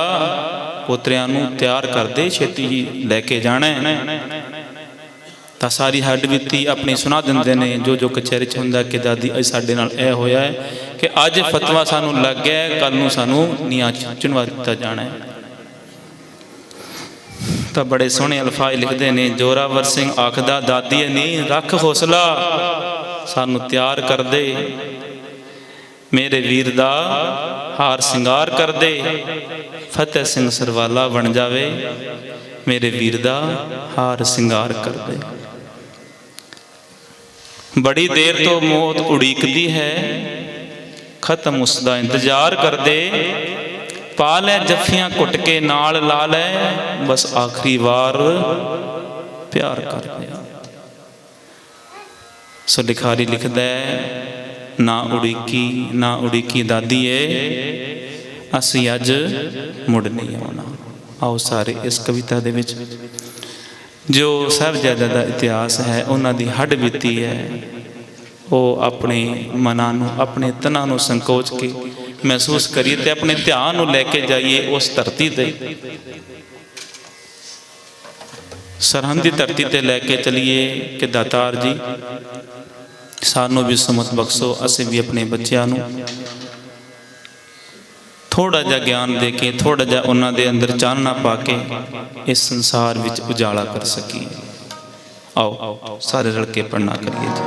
ਪੋਤਰਿਆਂ ਨੂੰ ਤਿਆਰ ਕਰਦੇ, ਛੇਤੀ ਹੀ ਲੈ ਕੇ ਜਾਣਾ ਹੈ। ਤਾਂ ਸਾਰੀ ਹੱਡ ਬੀਤੀ ਆਪਣੀ ਸੁਣਾ ਦਿੰਦੇ ਨੇ, ਜੋ ਕਚਹਿਰੀ 'ਚ ਹੁੰਦਾ ਕਿ ਦਾਦੀ ਅੱਜ ਸਾਡੇ ਨਾਲ ਇਹ ਹੋਇਆ ਹੈ ਕਿ ਅੱਜ ਫਤਵਾ ਸਾਨੂੰ ਲੱਗ ਗਿਆ, ਕੱਲ ਨੂੰ ਸਾਨੂੰ ਨੀਹਾਂ ਚਿਣਵਾ ਦਿੱਤਾ ਜਾਣਾ ਹੈ। ਤਾਂ ਬੜੇ ਸੋਹਣੇ ਅਲਫਾਜ਼ ਲਿਖਦੇ ਨੇ। ਜੋਰਾਵਰ ਸਿੰਘ ਆਖਦਾ, ਦਾਦੀ ਨਹੀਂ ਰੱਖ ਹੌਸਲਾ, ਸਾਨੂੰ ਤਿਆਰ ਕਰਦੇ, ਮੇਰੇ ਵੀਰ ਦਾ ਹਾਰ ਸਿੰਗਾਰ ਕਰਦੇ। ਫਤਿਹ ਸਿੰਘ ਸਰਵਾਲਾ ਬਣ ਜਾਵੇ, ਮੇਰੇ ਵੀਰ ਦਾ ਹਾਰ ਸਿੰਗਾਰ ਕਰਦੇ। ਬੜੀ ਦੇਰ ਤੋਂ ਮੌਤ ਉਡੀਕਦੀ ਹੈ, ਖਤਮ ਉਸ ਦਾ ਇੰਤਜ਼ਾਰ ਕਰਦੇ। ਪਾ ਲੈ ਜੱਫੀਆਂ ਘੁੱਟ ਕੇ ਨਾਲ ਲਾ ਲੈ, ਬਸ ਆਖਰੀ ਵਾਰ ਪਿਆਰ ਕਰਦੇ। ਸੋ ਲਿਖਾਰੀ ਲਿਖਦਾ ਹੈ, ਨਾ ਉਡੀਕੀ ਦਾਦੀ ਏ, ਅਸੀਂ ਅੱਜ ਮੁੜ ਨਹੀਂ ਆਉਣਾ। ਆਓ ਸਾਰੇ ਇਸ ਕਵਿਤਾ ਦੇ ਵਿੱਚ ਜੋ ਸਾਹਿਬਜ਼ਾਦਿਆਂ ਦਾ ਇਤਿਹਾਸ ਹੈ, ਉਹਨਾਂ ਦੀ ਹੱਡ ਬੀਤੀ ਹੈ, ਉਹ ਆਪਣੇ ਮਨਾਂ ਨੂੰ, ਆਪਣੇ ਤਨਾਂ ਨੂੰ ਸੰਕੋਚ ਕੇ ਮਹਿਸੂਸ ਕਰੀਏ ਤੇ ਆਪਣੇ ਧਿਆਨ ਨੂੰ ਲੈ ਕੇ ਜਾਈਏ ਉਸ ਧਰਤੀ ਤੇ ਸਰਹੰਦ ਦੀ ਧਰਤੀ ਤੇ ਲੈ ਕੇ ਚਲੀਏ ਕਿ ਦਾਤਾਰ ਜੀ ਸਾਨੂੰ ਵੀ ਸਮਤ ਬਖਸ਼ੋ, ਅਸੀਂ ਵੀ ਆਪਣੇ ਬੱਚਿਆਂ ਨੂੰ ਥੋੜਾ ਜਿਹਾ ਗਿਆਨ ਦੇ ਕੇ, ਥੋੜਾ ਜਿਹਾ ਉਹਨਾਂ ਦੇ ਅੰਦਰ ਚਾਨਣਾ ਪਾ ਕੇ ਇਸ ਸੰਸਾਰ ਵਿੱਚ ਉਜਾਲਾ ਕਰ ਸਕੀਏ। ਆਓ ਸਾਰੇ ਰਲ ਕੇ ਪੜ੍ਹਨਾ ਕਰੀਏ ਜੀ।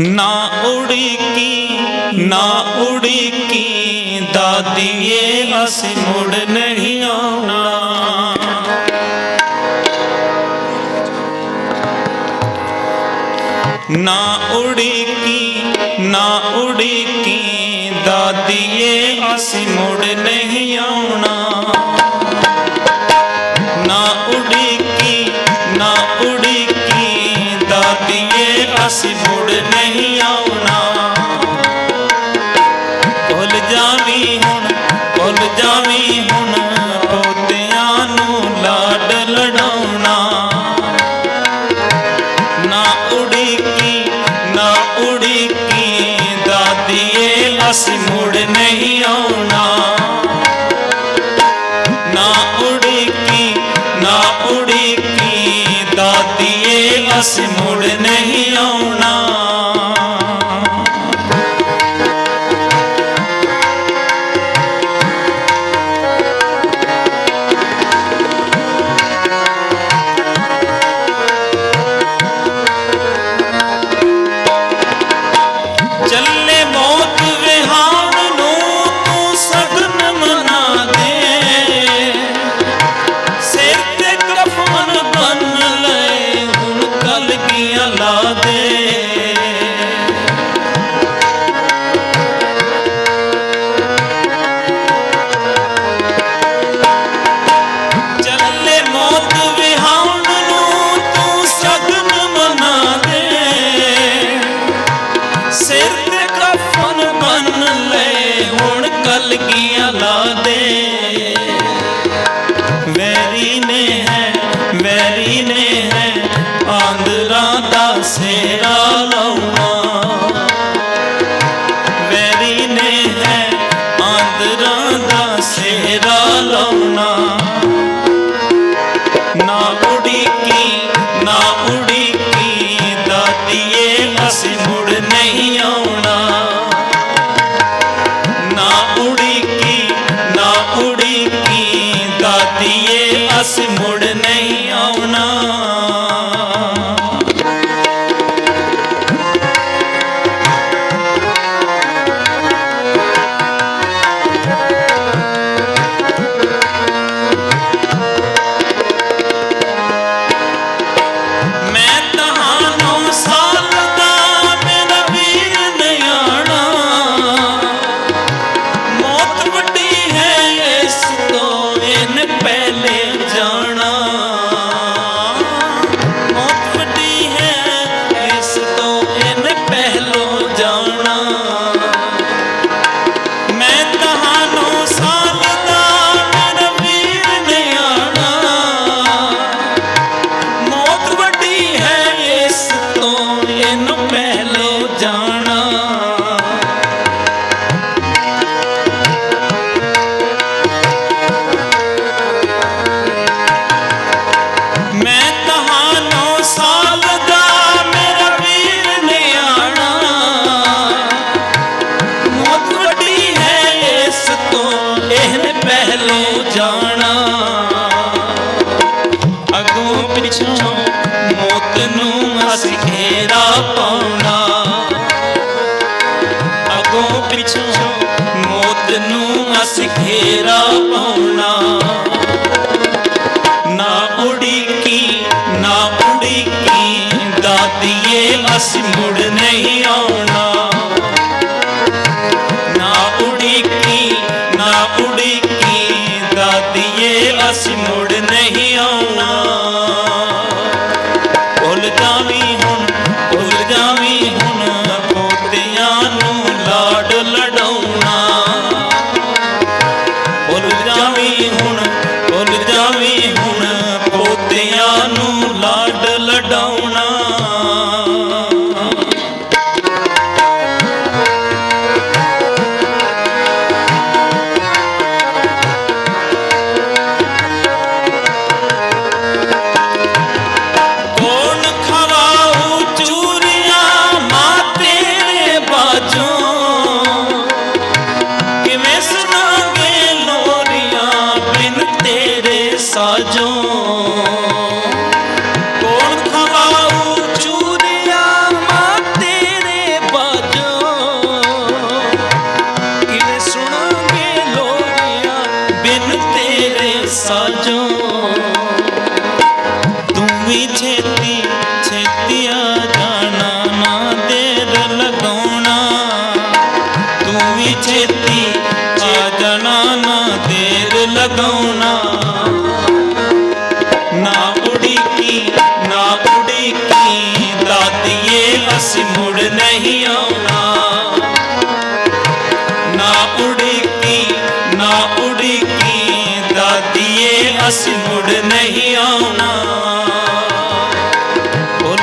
ਨਾ ਉੜੀਕੀ ਦਾਦੀਏ, ਅਸੀਂ ਮੁੜ ਨਹੀਂ ਆਉਣਾ। ਨਾ ਉੜੀਕੀ ਦਾਦੀਏ, ਅਸੀਂ ਮੁੜ ਨਹੀਂ ਆਉਣਾ। ਨਾ ਉੜੀਕੀ ਦਾਦੀਏ, ਅਸੀਂ ਮੁੜ ਨਹੀਂ ਆਉਣਾ। ਭੁੱਲ ਜਾਵੀਂ ਹੁਣ ਪੋਤਿਆਂ ਨੂੰ ਲਾਡ ਲਡਾਉਣਾ। ਨਾ ਉੜੀਕੀ ਦਾਦੀਏ, ਅਸੀਂ ਮੁੜ ਨਹੀਂ ਆਉਣਾ। ਨਾ ਉੜੀਕੀ ਦਾਦੀਏ, ਅਸੀਂ ਮੁੜ ਨਹੀਂ ਆਉਣਾ। ਚੱਲੇ ਮੌਤ ਵਿਹਾਣ ਨੂੰ ਤੂੰ ਸਗਨ ਮਨਾ ਦੇ, ਸਿਰ ਤੇ ਕਫਨ ਬੰਨ ਲਏ ਹੁਣ ਕਲਗੀਆਂ ਲਾ ਦੇ। ਚੱਲੇ ਮੌਤ ਵਿਹਾਣ ਨੂੰ ਤੂੰ ਸਗਨ ਮਨਾ ਦੇ, ਸਿਰ ਤੇ ਕਫਨ ਬੰਨ ਲੈ ਹੁਣ ਕਲਗੀਆਂ ਲਾ ਦੇ। ਵੈਰੀ ਨੇ ਹੈ ਆਂਦਰਾਂ ਦਾ ਸੇਰਾ ਲਾਉਣਾ। ਵੈਰੀ ਨੇ ਹੈ ਆਂਦਰਾਂ ਦਾ ਸੇਰਾ ਲਾਉਣਾ। ਨਾ ਉੜੀਕੀ ਦਾਦੀਏ, ਅਸੀਂ ਮੁੜ ਨਹੀਂ ਆਉਣਾ। ਨਾ ਉੜੀਕੀ ਦਾਦੀਏ, ਅਸੀਂ ਮੁੜ ਨਹੀਂ ਆਉਣਾ। ਮੈਂ ਤੁਹਾਨੂੰ ਸਾਲ ਦਾ ਮੇਰਾ ਵੀਰ ਨਿਆਣਾ, ਮੌਤ ਵੱਡੀ ਹੈ ਇਸ ਤੋਂ ਇਹਨੇ ਪਹਿਲੇ ਜਾਣਾ। ਮੌਤ ਵੱਡੀ ਹੈ ਇਸ ਤੋਂ ਇਹਨੇ ਪਹਿਲੋਂ ਜਾਣਾ। ਮੈਂ ਤੁਹਾਨੂੰ ਸਾਲ ਦਾ ਮੇਰਾ ਵੀਰ ਨਿਆਣਾ, ਮੌਤ ਵੱਡੀ ਹੈ ਇਸ ਤੋਂ ਇਹਨੂੰ ਪਹਿਲੋਂ ਜਾਣਾ। ਮੈਂ ਤੁਹਾਨੂੰ ਸਾਲ ਦਾ ਮੇਰਾ ਵੀਰ ਨਿਆਣਾ, ਮੌਤ ਵੱਡੀ ਹੈ ਇਸ ਤੋਂ ਇਹਨੇ ਪਹਿਲੋਂ ਜਾਣਾ। ਅੱਗੋਂ ਪਿੱਛੋਂ ਮੌਤ ਨੂੰ ਅਸੀਂ ਘੇਰਾ ਪਾਉਣਾ। ਅੱਗੋਂ ਪਿੱਛੋਂ ਮੌਤ ਨੂੰ ਅਸੀਂ ਘੇਰਾ ਪਾਉਣਾ। ਨਾ ਉੜੀਕੀ ਦਾਦੀਏ, ਅਸੀਂ ਮੁੜ ਨਹੀਂ ਆਉਣਾ। ਨਾ ਉੜੀਕੀ ਦਾਦੀਏ, ਅਸੀਂ ਮੁੜ ਨਹੀਂ ਆਉਣਾ। ਭੁੱਲ ਜਾਵੀਂ ਹੁਣ ਪੋਤਿਆਂ ਨੂੰ ਲਾਡ ਲਡਾ। छेती छेती आ जाना, ना देर लगाना। ना उड़ीकी ना उड़ीकी दादिए असी मुड़ नहीं आना। ना उड़ीकी ना उड़ीकी दादिए असी मुड़ नहीं आना। भुल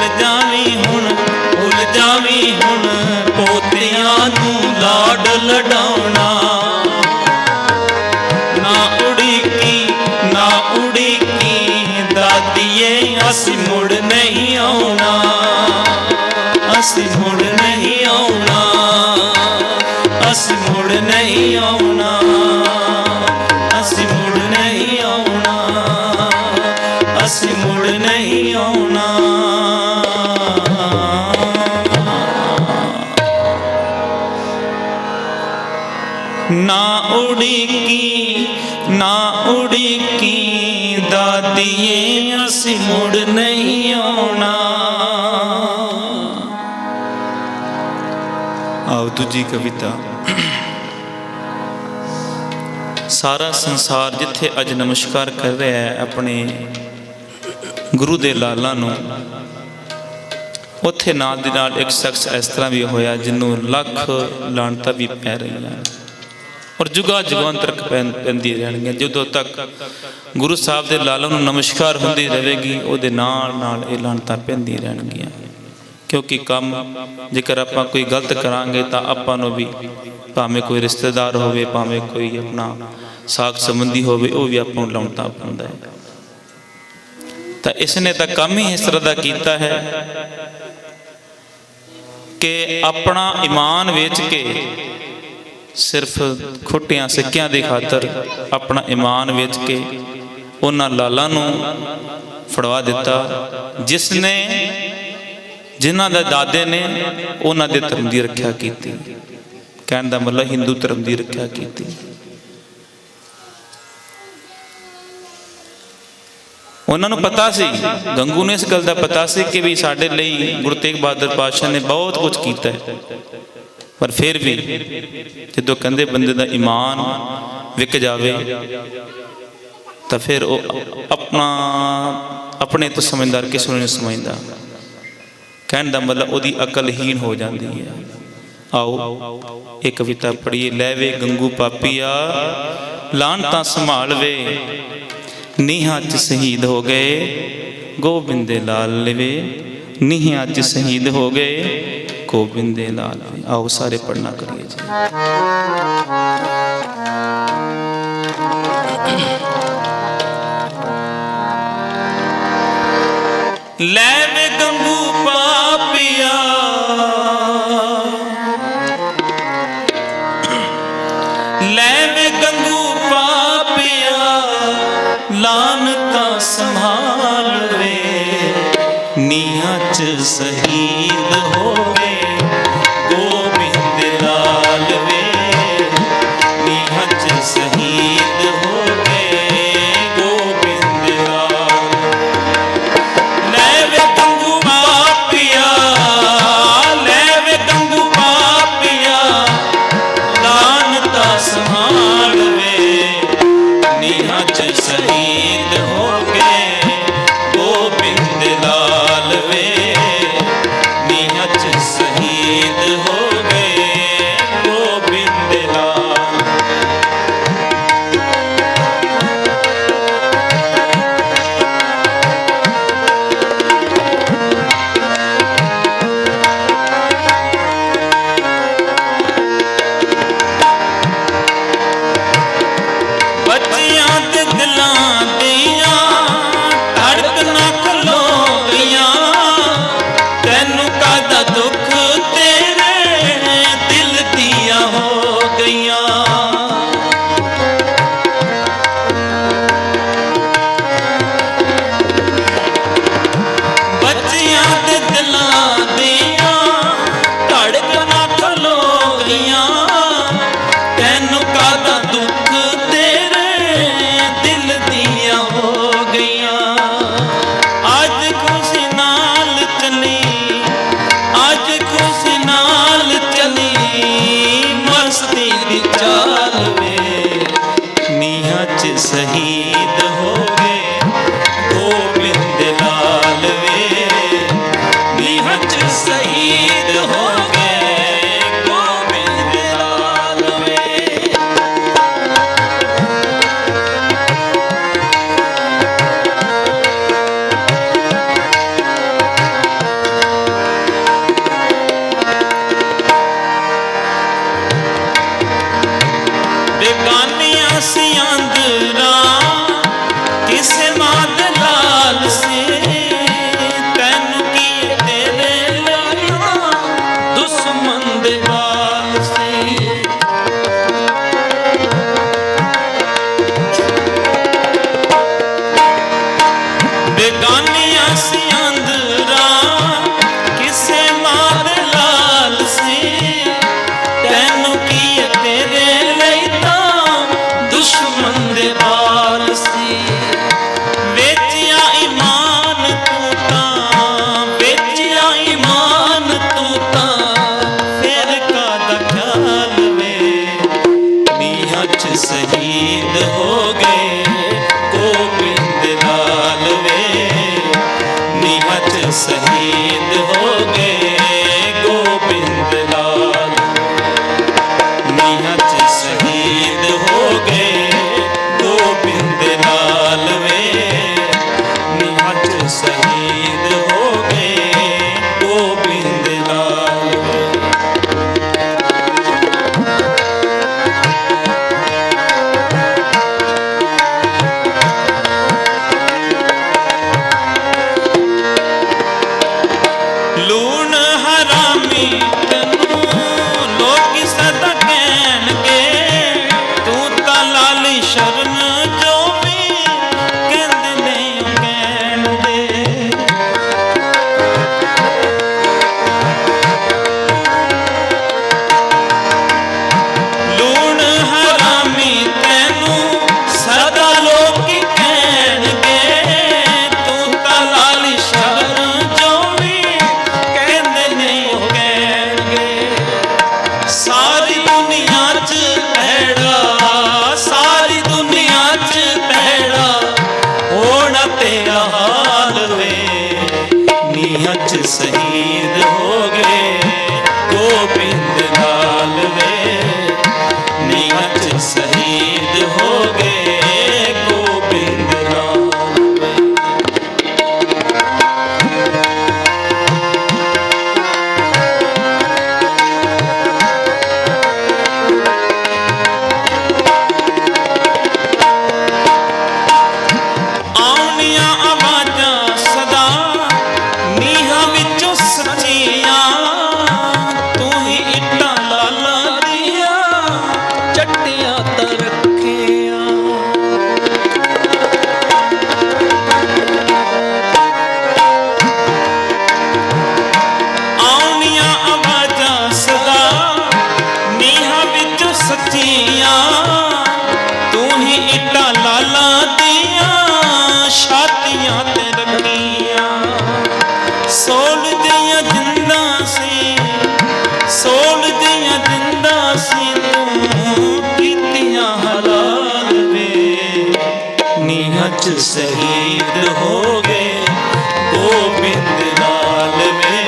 जावी हुण पोतियां नू लाड लडाउना। ना उड़ीकी ना उड़ीकी दादिए असी मुड़ नहीं आना। असी मुड़ नहीं आना, असी मुड़ नहीं आना, असी मुड़ नहीं आना, असी मुड़ नहीं आना। ना उड़ीकी ना उड़ीकी दादिए असी मुड़ नहीं आना। आओ दूजी कविता। सारा संसार जिथे अज नमस्कार कर रहा है अपने गुरु दे लाला नूं, उत्थे नाल दी नाल एक शख्स इस तरह भी होया जिन्हों लख लानतां भी पै रही हैं और जुगा जुगांतरक पैंदी रहणगीਆਂ। ਜਦੋਂ तक गुरु साहब दे लाला नूं नमस्कार हुंदी रहेगी ਉਹਦੇ ਨਾਲ ਨਾਲ ਇਹ ਲਾਨਤਾਂ ਪੈਂਦੀਆਂ ਰਹਿਣਗੀਆਂ। क्योंकि कम जेकर आप कोई गलत करांगे तो आपां भी भावें कोई रिश्तेदार होवे भावें कोई अपना साग संबंधी होवे वो भी आपां लाउणता पाउंदा है। तो इसने तो काम ही इस तरह का कीता है कि अपना ईमान वेच के सिर्फ खोटियां सिक्कियां की खातर अपना ईमान वेच के उन्हां लाला नूं फड़वा दिता जिसने जिन्हां दे दादे ने उन्हां दे धर्म की रक्षा की। कहने का मतलब हिंदू धर्म की रक्षा की। उन्होंने पता सी, गंगू ने इस गल का पता सी कि भी साडे लई गुरु तेग बहादुर पातशाह ने बहुत कुछ किया है, पर फिर भी जो कहते बंदे का ईमान विक जाए तो फिर वो अपना अपने तो समझदार किसी नहीं समझता। कहने का मतलब वो अकलहीन हो जाती है। आओ एक कविता पढ़िए। लैवे गंगू पापिया लानता संभाल वे, नीहां च शहीद हो गए गोबिंद दे लाल वे। नीहां च शहीद हो गए गोबिंद दे लाल वे। आओ सारे पढ़ना करिए जी। लैवे गंगू पापिया लैवे गंगू पापिया लानता संभाल वे, नीहां च शहीद हो गए गोबिंद लाल वे। नीहां च शहीद हो गए गोबिंद लाल। लैवे गंगू पापिया लैवे गंगू पापिया लानता संभाल वे, नीहां च शहीद हो गए गोबिंद लाल वे। बेगानियां सी आंदरा किसे माद लाल से तैनू की तेरे लाया दुश्मन दे बाल से बेगानियां सी आंदरा किसे माद लाल से तैनू की तेरे लैता दुश्मन दे बाल सी बेचिया ईमान तू तां बेचिया ईमान तू तां फिर कादा ख्याल वे नीहां च शहीद हो गए गोबिंद लाल वे नीहां च शहीद हो गए गोबिंद लाल नीहां च शहीद हो गए गोबिंद लाल वे नीहां च शहीद हो गए गोबिंद लाल वे लूण हरामी तैनू लोग सदा कहणगे तू तां लाली शरण जो भी कहंदे ने ओ कहणगे लूण हरामी तैनू सदा लोग कहणगे तू तां लाली शरण जो भी कहंदे ने ओ कहणगे सारी दुनिया च भैड़ा सारी दुनिया च भैड़ा होना तेरा हाल वे नीहां च शहीद हो गए गोबिंद लाल वे नीहां च शहीद हो गए गोबिंद लाल वे ਆਉਣੀਆਂ ਆਵਾਜ਼ਾਂ ਸਦਾ ਨੀਹਾਂ ਵਿੱਚੋਂ ਸੱਚੀਆਂ ਤੂੰ ਹੀ ਇੱਟਾਂ ਲਾਲਾਂ ਦੀਆਂ ਚੱਟੀਆਂ ਤਾਂ ਰੱਖੀਆਂ ਆਉਣੀਆਂ ਆਵਾਜ਼ਾਂ ਸਦਾ ਨੀਹਾਂ ਵਿੱਚੋਂ ਸੱਚੀਆਂ ਤੂੰ ਹੀ ਇੱਟਾਂ ਲਾਲਾਂ ਦੀਆਂ ਛਾਤੀਆਂ ਤੇ ਰੱਖੀਆਂ ਸੋਲ ਦੀਆਂ ਜਿੰਦਾ ਸੀ ਸੋਲ ਦੀਆਂ ਜਿੰਦਾ ਸੀ ਤੂੰ ਕੀਤੀਆਂ ਹਲਾਲ ਵੇ ਨੀਹਾਂ ਚ ਸ਼ਹੀਦ ਹੋ ਗਏ ਗੋਬਿੰਦ ਲਾਲ ਵੇ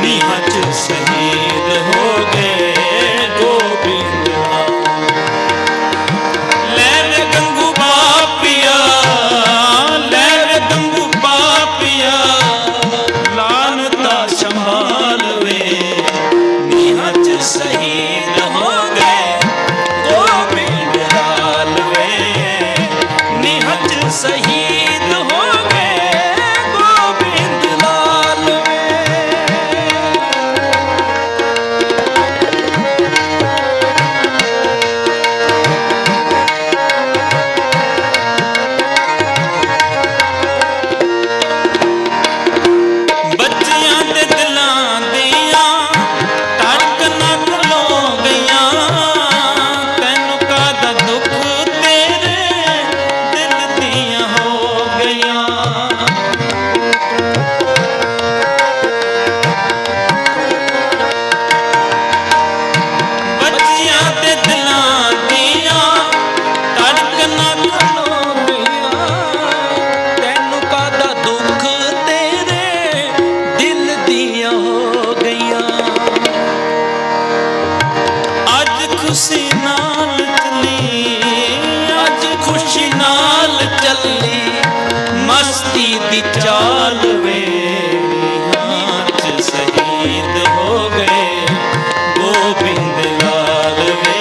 ਨੀਹਾਂ ਚ ਸ਼ਹੀਦ ਹੋ ਗਏ ਗੋਬਿੰਦ ਲਾਲ ਲੈ ਵੇ ਗੰਗੂ ਬਾਪੀਆ ਲੈ ਵੇ ਗੰਗੂ ਬਾਪੀਆ ਲਾਨਤਾ ਸੰਭਾਲ ਵੇ ਨੀਹਾਂ ਚ ਸ਼ਹੀਦ ਹੋ ਗਏ ਗੋਬਿੰਦ ਲਾਲ ਵੇ ਨੀਹਾਂ ਚ ਸ਼ਹੀਦ ਹੋ ਗਏ ਗੋਬਿੰਦ ਲਾਲ ਵੇ ਬੱਚਿਆਂ ਦੇ ਦਿਲਾਂ ਦੀਆਂ ਧੜਕਨਾਂ ਖਲੋ ਗਈਆਂ ਤੈਨੂੰ ਕਾਹਦਾ ਦੁੱਖ ਤੇਰੇ ਦਿਲ ਦੀਆਂ ਹੋ ਗਈਆਂ ਬੱਚਿਆਂ ਦੇ ਦਿਲਾਂ ਦੀਆਂ ਧੜਕਨਾਂ ਖਲੋ ਗਈਆਂ ਤੈਨੂੰ ਕਾਹਦਾ ਦੁੱਖ ਤੇਰੇ ਦਿਲ ਦੀਆਂ ਹੋ ਗਈਆਂ ਅੱਜ ਖੁਸ਼ੀ ਨਾਲ ਚੱਲੀ ਅੱਜ ਖੁਸ਼ੀ ਨਾਲ ਚੱਲੀ ਮਸਤੀ ਦੀ ਚਾਲ ਵੇ ਨੀਹਾਂ ਚ ਸ਼ਹੀਦ ਹੋ ਗਏ ਗੋਬਿੰਦ ਲਾਲ ਵੇ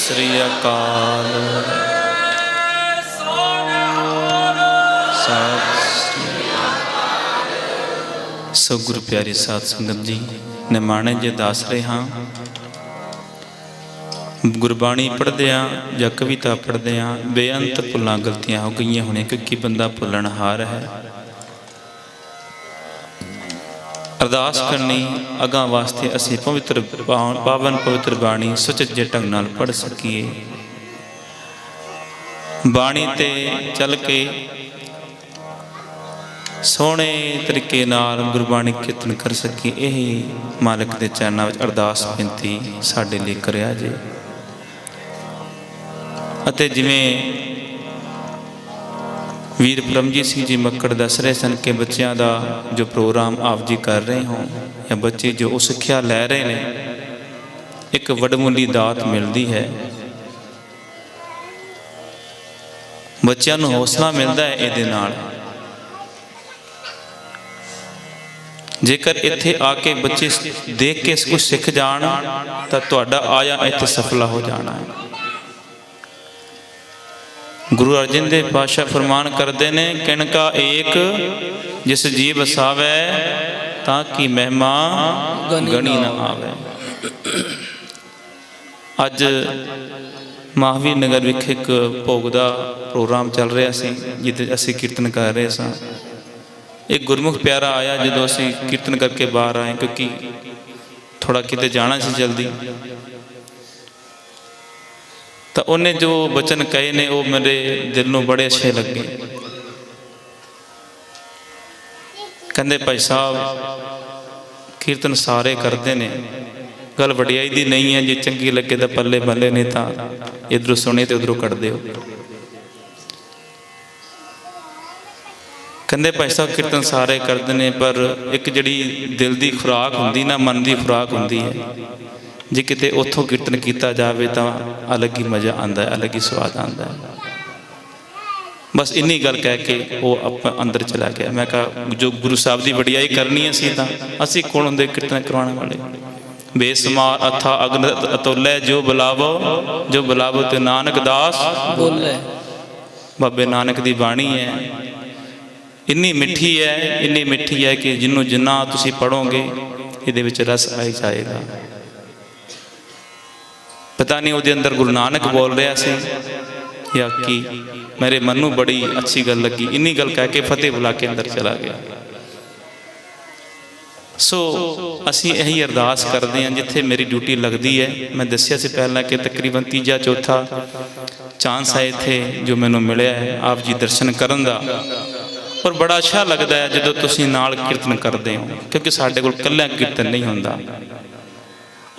ਸ੍ਰੀ ਅਕਾਲ। ਸੋ ਗੁਰੂ ਪਿਆਰੀ ਸਾਧ ਸੰਗਤ ਜੀ, ਨਿਮਾਣੇ ਜੇ ਦੱਸ ਰਹੇ ਹਾਂ, ਗੁਰਬਾਣੀ ਪੜ੍ਹਦਿਆਂ ਜਾਂ ਕਵਿਤਾ ਪੜ੍ਹਦਿਆਂ ਬੇਅੰਤ ਭੁੱਲਾਂ ਗਲਤੀਆਂ ਹੋ ਗਈਆਂ ਹੋਣੀਆਂ, ਕਿਉਂਕਿ ਬੰਦਾ ਭੁੱਲਣਹਾਰ ਹੈ। ਅਰਦਾਸ ਕਰਨੀ ਅਗਾਂਹ ਵਾਸਤੇ ਅਸੀਂ ਪਵਿੱਤਰ ਪਾਵਨ ਪਵਿੱਤਰ ਬਾਣੀ ਸੁਚੱਜੇ ਢੰਗ ਨਾਲ ਪੜ੍ਹ ਸਕੀਏ, ਬਾਣੀ ਤੇ ਚੱਲ ਕੇ ਸੋਹਣੇ ਤਰੀਕੇ ਨਾਲ ਗੁਰਬਾਣੀ ਕੀਰਤਨ ਕਰ ਸਕੀਏ। ਇਹ ਮਾਲਕ ਦੇ ਚਰਨਾਂ ਵਿੱਚ ਅਰਦਾਸ ਬੇਨਤੀ ਸਾਡੇ ਲਈ ਕਰਿਆ ਜੇ। ਅਤੇ ਜਿਵੇਂ ਵੀਰ ਪਰਮਜੀਤ ਸਿੰਘ ਜੀ ਮੱਕੜ ਦੱਸ ਰਹੇ ਸਨ ਕਿ ਬੱਚਿਆਂ ਦਾ ਜੋ ਪ੍ਰੋਗਰਾਮ ਆਪ ਜੀ ਕਰ ਰਹੇ ਹੋ ਜਾਂ ਬੱਚੇ ਜੋ ਉਹ ਸਿੱਖਿਆ ਲੈ ਰਹੇ ਨੇ, ਇੱਕ ਵਡਮੁੱਲੀ ਦਾਤ ਮਿਲਦੀ ਹੈ। ਬੱਚਿਆਂ ਨੂੰ ਹੌਸਲਾ ਮਿਲਦਾ ਹੈ ਇਹਦੇ ਨਾਲ। ਜੇਕਰ ਇੱਥੇ ਆ ਕੇ ਬੱਚੇ ਦੇਖ ਕੇ ਕੁਝ ਸਿੱਖ ਜਾਣ ਤਾਂ ਤੁਹਾਡਾ ਆਇਆ ਇੱਥੇ ਸਫਲਾ ਹੋ ਜਾਣਾ ਹੈ। ਗੁਰੂ ਅਰਜਨ ਦੇਵ ਪਾਤਸ਼ਾਹ ਫਰਮਾਨ ਕਰਦੇ ਨੇ, ਕਿਣਕਾ ਏਕ ਜਿਸ ਜੀ ਵਸਾਵੈ ਤਾਂ ਕਿ ਮਹਿਮਾ ਗਣੀ ਨਾ ਆਵੇ। ਅੱਜ ਮਹਾਵੀਰ ਨਗਰ ਵਿਖੇ ਇੱਕ ਭੋਗ ਦਾ ਪ੍ਰੋਗਰਾਮ ਚੱਲ ਰਿਹਾ ਸੀ, ਜਿੱਥੇ ਅਸੀਂ ਕੀਰਤਨ ਕਰ ਰਹੇ ਸਾਂ। ਇੱਕ ਗੁਰਮੁਖ ਪਿਆਰਾ ਆਇਆ ਜਦੋਂ ਅਸੀਂ ਕੀਰਤਨ ਕਰਕੇ ਬਾਹਰ ਆਏ, ਕਿਉਂਕਿ ਥੋੜਾ ਕਿਤੇ ਜਾਣਾ ਸੀ ਜਲਦੀ, ਤਾਂ ਉਹਨੇ ਜੋ ਬਚਨ ਕਹੇ ਨੇ ਉਹ ਮੇਰੇ ਦਿਲ ਨੂੰ ਬੜੇ ਅੱਛੇ ਲੱਗੇ। ਕਹਿੰਦੇ ਭਾਈ ਸਾਹਿਬ ਕੀਰਤਨ ਸਾਰੇ ਕਰਦੇ ਨੇ, ਗੱਲ ਵਡਿਆਈ ਦੀ ਨਹੀਂ ਹੈ, ਜੇ ਚੰਗੀ ਲੱਗੇ ਤਾਂ ਪੱਲੇ ਬੱਲੇ ਨੇ ਤਾਂ ਇੱਧਰੋਂ ਸੁਣੇ ਤੇ ਉੱਧਰੋਂ ਕੱਢ ਦਿਓ। ਕਹਿੰਦੇ ਭਾਈ ਸਾਹਿਬ ਕੀਰਤਨ ਸਾਰੇ ਕਰਦੇ ਨੇ, ਪਰ ਇੱਕ ਜਿਹੜੀ ਦਿਲ ਦੀ ਖੁਰਾਕ ਹੁੰਦੀ ਨਾ, ਮਨ ਦੀ ਖੁਰਾਕ ਹੁੰਦੀ ਹੈ, ਜੇ ਕਿਤੇ ਉੱਥੋਂ ਕੀਰਤਨ ਕੀਤਾ ਜਾਵੇ ਤਾਂ ਅਲੱਗ ਹੀ ਮਜ਼ਾ ਆਉਂਦਾ ਹੈ, ਅਲੱਗ ਹੀ ਸਵਾਦ ਆਉਂਦਾ ਹੈ। ਬਸ ਇੰਨੀ ਗੱਲ ਕਹਿ ਕੇ ਉਹ ਆਪਾਂ ਅੰਦਰ ਚਲਾ ਗਿਆ। ਮੈਂ ਕਿਹਾ ਜੋ ਗੁਰੂ ਸਾਹਿਬ ਦੀ ਵਡਿਆਈ ਕਰਨੀ ਅਸੀਂ ਤਾਂ ਅਸੀਂ ਕੌਣ ਹੁੰਦੇ ਕੀਰਤਨ ਕਰਵਾਉਣ ਵਾਲੇ। ਬੇਸਮਾਰ ਅਥਾ ਅਗਨ ਅਤੁੱਲੈ ਜੋ ਬੁਲਾਵੋ ਤੇ ਨਾਨਕ ਦਾਸ ਬੋਲੇ। ਬਾਬੇ ਨਾਨਕ ਦੀ ਬਾਣੀ ਹੈ, ਇੰਨੀ ਮਿੱਠੀ ਹੈ, ਇੰਨੀ ਮਿੱਠੀ ਹੈ ਕਿ ਜਿਹਨੂੰ ਜਿੰਨਾ ਤੁਸੀਂ ਪੜ੍ਹੋਗੇ ਇਹਦੇ ਵਿੱਚ ਰਸ ਆਈ ਜਾਏਗਾ। ਪਤਾ ਨਹੀਂ ਉਹਦੇ ਅੰਦਰ ਗੁਰੂ ਨਾਨਕ ਬੋਲ ਰਿਹਾ ਸੀ ਜਾਂ ਕੀ, ਮੇਰੇ ਮਨ ਨੂੰ ਬੜੀ ਅੱਛੀ ਗੱਲ ਲੱਗੀ। ਇੰਨੀ ਗੱਲ ਕਹਿ ਕੇ ਫਤਿਹ ਬੁਲਾ ਕੇ ਅੰਦਰ ਚਲਾ ਗਿਆ। ਸੋ ਅਸੀਂ ਇਹੀ ਅਰਦਾਸ ਕਰਦੇ ਹਾਂ, ਜਿੱਥੇ ਮੇਰੀ ਡਿਊਟੀ ਲੱਗਦੀ ਹੈ। ਮੈਂ ਦੱਸਿਆ ਸੀ ਪਹਿਲਾਂ ਕਿ ਤਕਰੀਬਨ ਤੀਜਾ ਚੌਥਾ ਚਾਂਸ ਹੈ ਇੱਥੇ ਜੋ ਮੈਨੂੰ ਮਿਲਿਆ ਹੈ ਆਪ ਜੀ ਦਰਸ਼ਨ ਕਰਨ ਦਾ। ਔਰ ਬੜਾ ਅੱਛਾ ਲੱਗਦਾ ਹੈ ਜਦੋਂ ਤੁਸੀਂ ਨਾਲ ਕੀਰਤਨ ਕਰਦੇ ਹੋ, ਕਿਉਂਕਿ ਸਾਡੇ ਕੋਲ ਇਕੱਲਾ ਕੀਰਤਨ ਨਹੀਂ ਹੁੰਦਾ।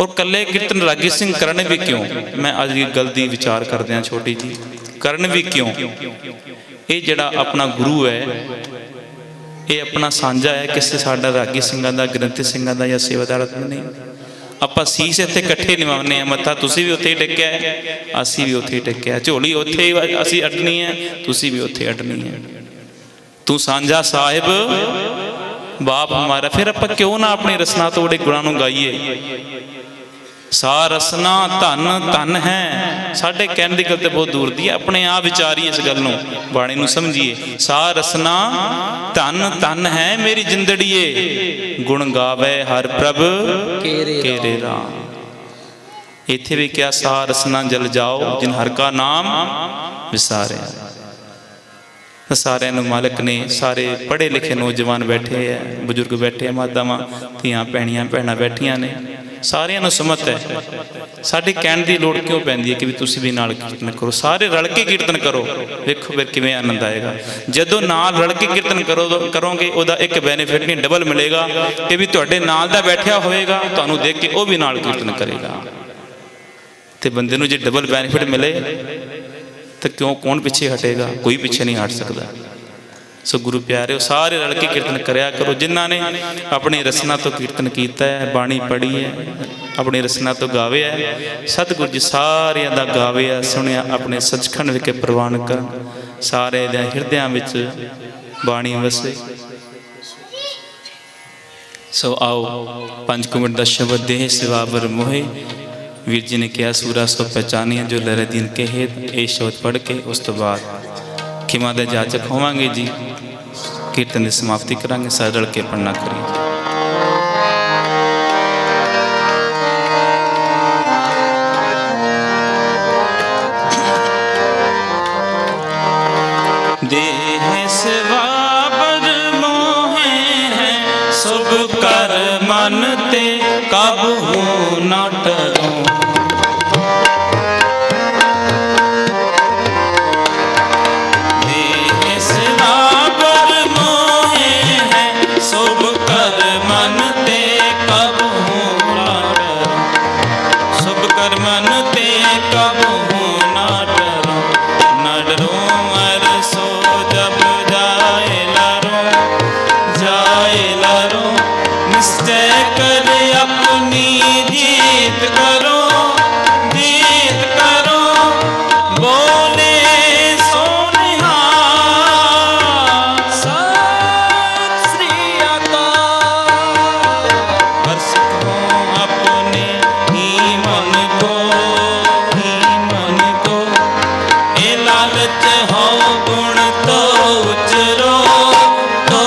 ਔਰ ਇਕੱਲੇ ਕੀਰਤਨ ਰਾਗੀ ਸਿੰਘ ਕਰਨ ਵੀ ਕਿਉਂ, ਮੈਂ ਅੱਜ ਦੀ ਗੱਲ ਦੀ ਵਿਚਾਰ ਕਰਦੇ ਹਾਂ ਛੋਟੀ ਜੀ, ਕਰਨ ਵੀ ਕਿਉਂ। ਇਹ ਜਿਹੜਾ ਆਪਣਾ ਗੁਰੂ ਹੈ, ਇਹ ਆਪਣਾ ਸਾਂਝਾ ਹੈ, ਕਿਸੇ ਸਾਡਾ ਰਾਗੀ ਸਿੰਘਾਂ ਦਾ, ਗ੍ਰੰਥੀ ਸਿੰਘਾਂ ਦਾ ਜਾਂ ਸੇਵਾਦਾਰ ਦਾ ਨਹੀਂ। ਆਪਾਂ ਸੀਸ ਇੱਥੇ ਇਕੱਠੇ ਨਿਵਾਉਂਦੇ ਹਾਂ, ਮੱਥਾ ਤੁਸੀਂ ਵੀ ਉੱਥੇ ਹੀ ਟੇਕਿਆ ਹੈ, ਅਸੀਂ ਵੀ ਉੱਥੇ ਹੀ ਟੇਕਿਆ, ਝੋਲੀ ਉੱਥੇ ਹੀ ਅਸੀਂ ਅੱਡਣੀ ਹੈ, ਤੁਸੀਂ ਵੀ ਉੱਥੇ ਅੱਡਣੀ ਹੈ। ਤੂੰ ਸਾਂਝਾ ਸਾਹਿਬ ਬਾਪ ਹਮਾਰਾ। ਫਿਰ ਆਪਾਂ ਕਿਉਂ ਨਾ ਆਪਣੀ ਰਸਨਾ ਤੋਂ ਬੜੇ ਗੁਣਾਂ ਨੂੰ ਗਾਈਏ। ਸਾ ਰਸਨਾ ਧਨ ਧਨ ਹੈ। ਸਾਡੇ ਕਹਿਣ ਦੀ ਗੱਲ ਤੇ ਬਹੁਤ ਦੂਰ ਦੀ ਹੈ, ਆਪਣੇ ਆਪ ਵਿਚਾਰੀਏ ਇਸ ਗੱਲ ਨੂੰ, ਬਾਣੀ ਨੂੰ ਸਮਝੀਏ। ਸਾ ਰਸਨਾ ਧਨ ਧਨ ਹੈ ਮੇਰੀ ਜਿੰਦੜੀਏ, ਗੁਣ ਗਾਵੇ ਹਰ ਪ੍ਰਭ ਕੇਰੇ ਰਾਮ। ਇੱਥੇ ਵੀ ਕਿਹਾ ਸਾ ਰਸਨਾ ਜਲ ਜਾਓ ਜਿਨ ਹਰ ਕਾ ਨਾਮ ਵਿਸਾਰਿਆ। ਸਾਰਿਆਂ ਨੂੰ ਮਾਲਕ ਨੇ, ਸਾਰੇ ਪੜ੍ਹੇ ਲਿਖੇ ਨੌਜਵਾਨ ਬੈਠੇ ਹੈ, ਬਜ਼ੁਰਗ ਬੈਠੇ ਆ, ਮਾਤਾਵਾਂ ਧੀਆਂ ਭੈਣੀਆਂ ਭੈਣਾਂ ਬੈਠੀਆਂ ਨੇ, ਸਾਰਿਆਂ ਨੂੰ ਸਮਤ ਹੈ। ਸਾਡੇ ਕਹਿਣ ਦੀ ਲੋੜ ਕਿਉਂ ਪੈਂਦੀ ਹੈ ਕਿ ਵੀ ਤੁਸੀਂ ਵੀ ਨਾਲ ਕੀਰਤਨ ਕਰੋ, ਸਾਰੇ ਰਲ ਕੇ ਕੀਰਤਨ ਕਰੋ। ਵੇਖੋ ਫਿਰ ਕਿਵੇਂ ਆਨੰਦ ਆਏਗਾ। ਜਦੋਂ ਨਾਲ ਰਲ ਕੇ ਕੀਰਤਨ ਕਰੋਗੇ ਉਹਦਾ ਇੱਕ ਬੈਨੀਫਿਟ ਨਹੀਂ ਡਬਲ ਮਿਲੇਗਾ ਕਿ ਵੀ ਤੁਹਾਡੇ ਨਾਲ ਦਾ ਬੈਠਿਆ ਹੋਏਗਾ, ਤੁਹਾਨੂੰ ਦੇਖ ਕੇ ਉਹ ਵੀ ਨਾਲ ਕੀਰਤਨ ਕਰੇਗਾ। ਤੇ ਬੰਦੇ ਨੂੰ ਜੇ ਡਬਲ ਬੈਨੀਫਿਟ ਮਿਲੇ ਤਾਂ ਕਿਉਂ, ਕੌਣ ਪਿੱਛੇ ਹਟੇਗਾ? ਕੋਈ ਪਿੱਛੇ ਨਹੀਂ ਹਟ ਸਕਦਾ। ਸੋ ਗੁਰੂ ਪਿਆਰਿਓ, ਸਾਰੇ ਰਲ ਕੇ ਕੀਰਤਨ ਕਰਿਆ ਕਰੋ। ਜਿਨ੍ਹਾਂ ਨੇ ਆਪਣੀ ਰਸਨਾ ਤੋਂ ਕੀਰਤਨ ਕੀਤਾ ਹੈ, ਬਾਣੀ ਪੜ੍ਹੀ ਹੈ, ਆਪਣੀ ਰਸਨਾ ਤੋਂ ਗਾਵੇ ਹੈ, ਸਤਿਗੁਰੂ ਜੀ ਸਾਰਿਆਂ ਦਾ ਗਾਵੇ ਹੈ, ਸੁਣਿਆ, ਆਪਣੇ ਸੱਚਖੰਡ ਵਿਖੇ ਪ੍ਰਵਾਨ ਕਰਨ, ਸਾਰੇ ਦੇ ਹਿਰਦਿਆਂ ਵਿੱਚ ਬਾਣੀ ਵਸੇ। ਸੋ ਆਓ 5 ਮਿੰਟ ਦਾ ਸ਼ਬਦ ਦੇਹ ਸਿਵਾਵਰ ਮੋਹੇ, वीर जी ने कहा सूरा सो पहचानिया जो लहरे दीन के हेत। ये शब्द पढ़ के उस तो बाद खिमा दे जाचक होवांगे जी, कीर्तन की समाप्ति करांगे। सारे रल के पढ़ना करिए। देह सवाबर मोहे हैं शुभ कर मन ते काबू न टरो। देह सवाबर मोहे हैं शुभ कर मन ते काबू न टरो। शुभ कर मन ते काबू न टरो। न डरो सो जब जाए लारो निश्चय कर अपनी जीत करो, जीत करो। बोले सोनिहा सत श्री अकाल। बरस को अपने ही मन को, ही मन को। ए लालच हो गुण तो उचरो, तो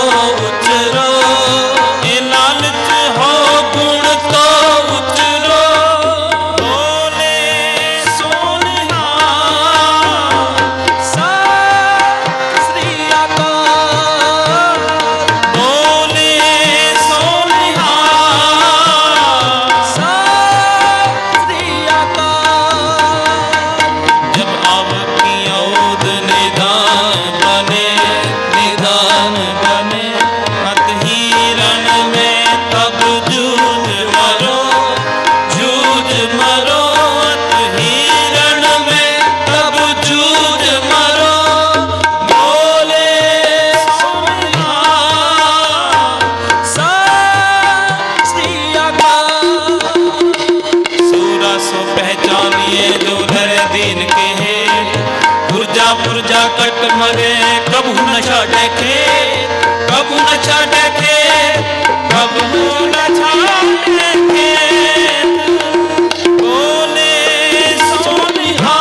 उचरो। ए लालच हो गुण तो उचरो। बोले सोनिहा सत श्री अकाल। बोले सोनिहा सत श्री अकाल। जब आपकी औद निदान बने, निदान बने। अत हिरण में तब जूझ मरो, जूझ मरो। अत हिरण में तब जूझ मरो। बोले सोनिहा सत श्री अकाल। सूरा सो पहचानिए जो लहरे दीन के है। पुरजा पुरजा कट मरे कबू न छाटे, कबू न छाटे, कबू न छाटे। बोले सोनिहा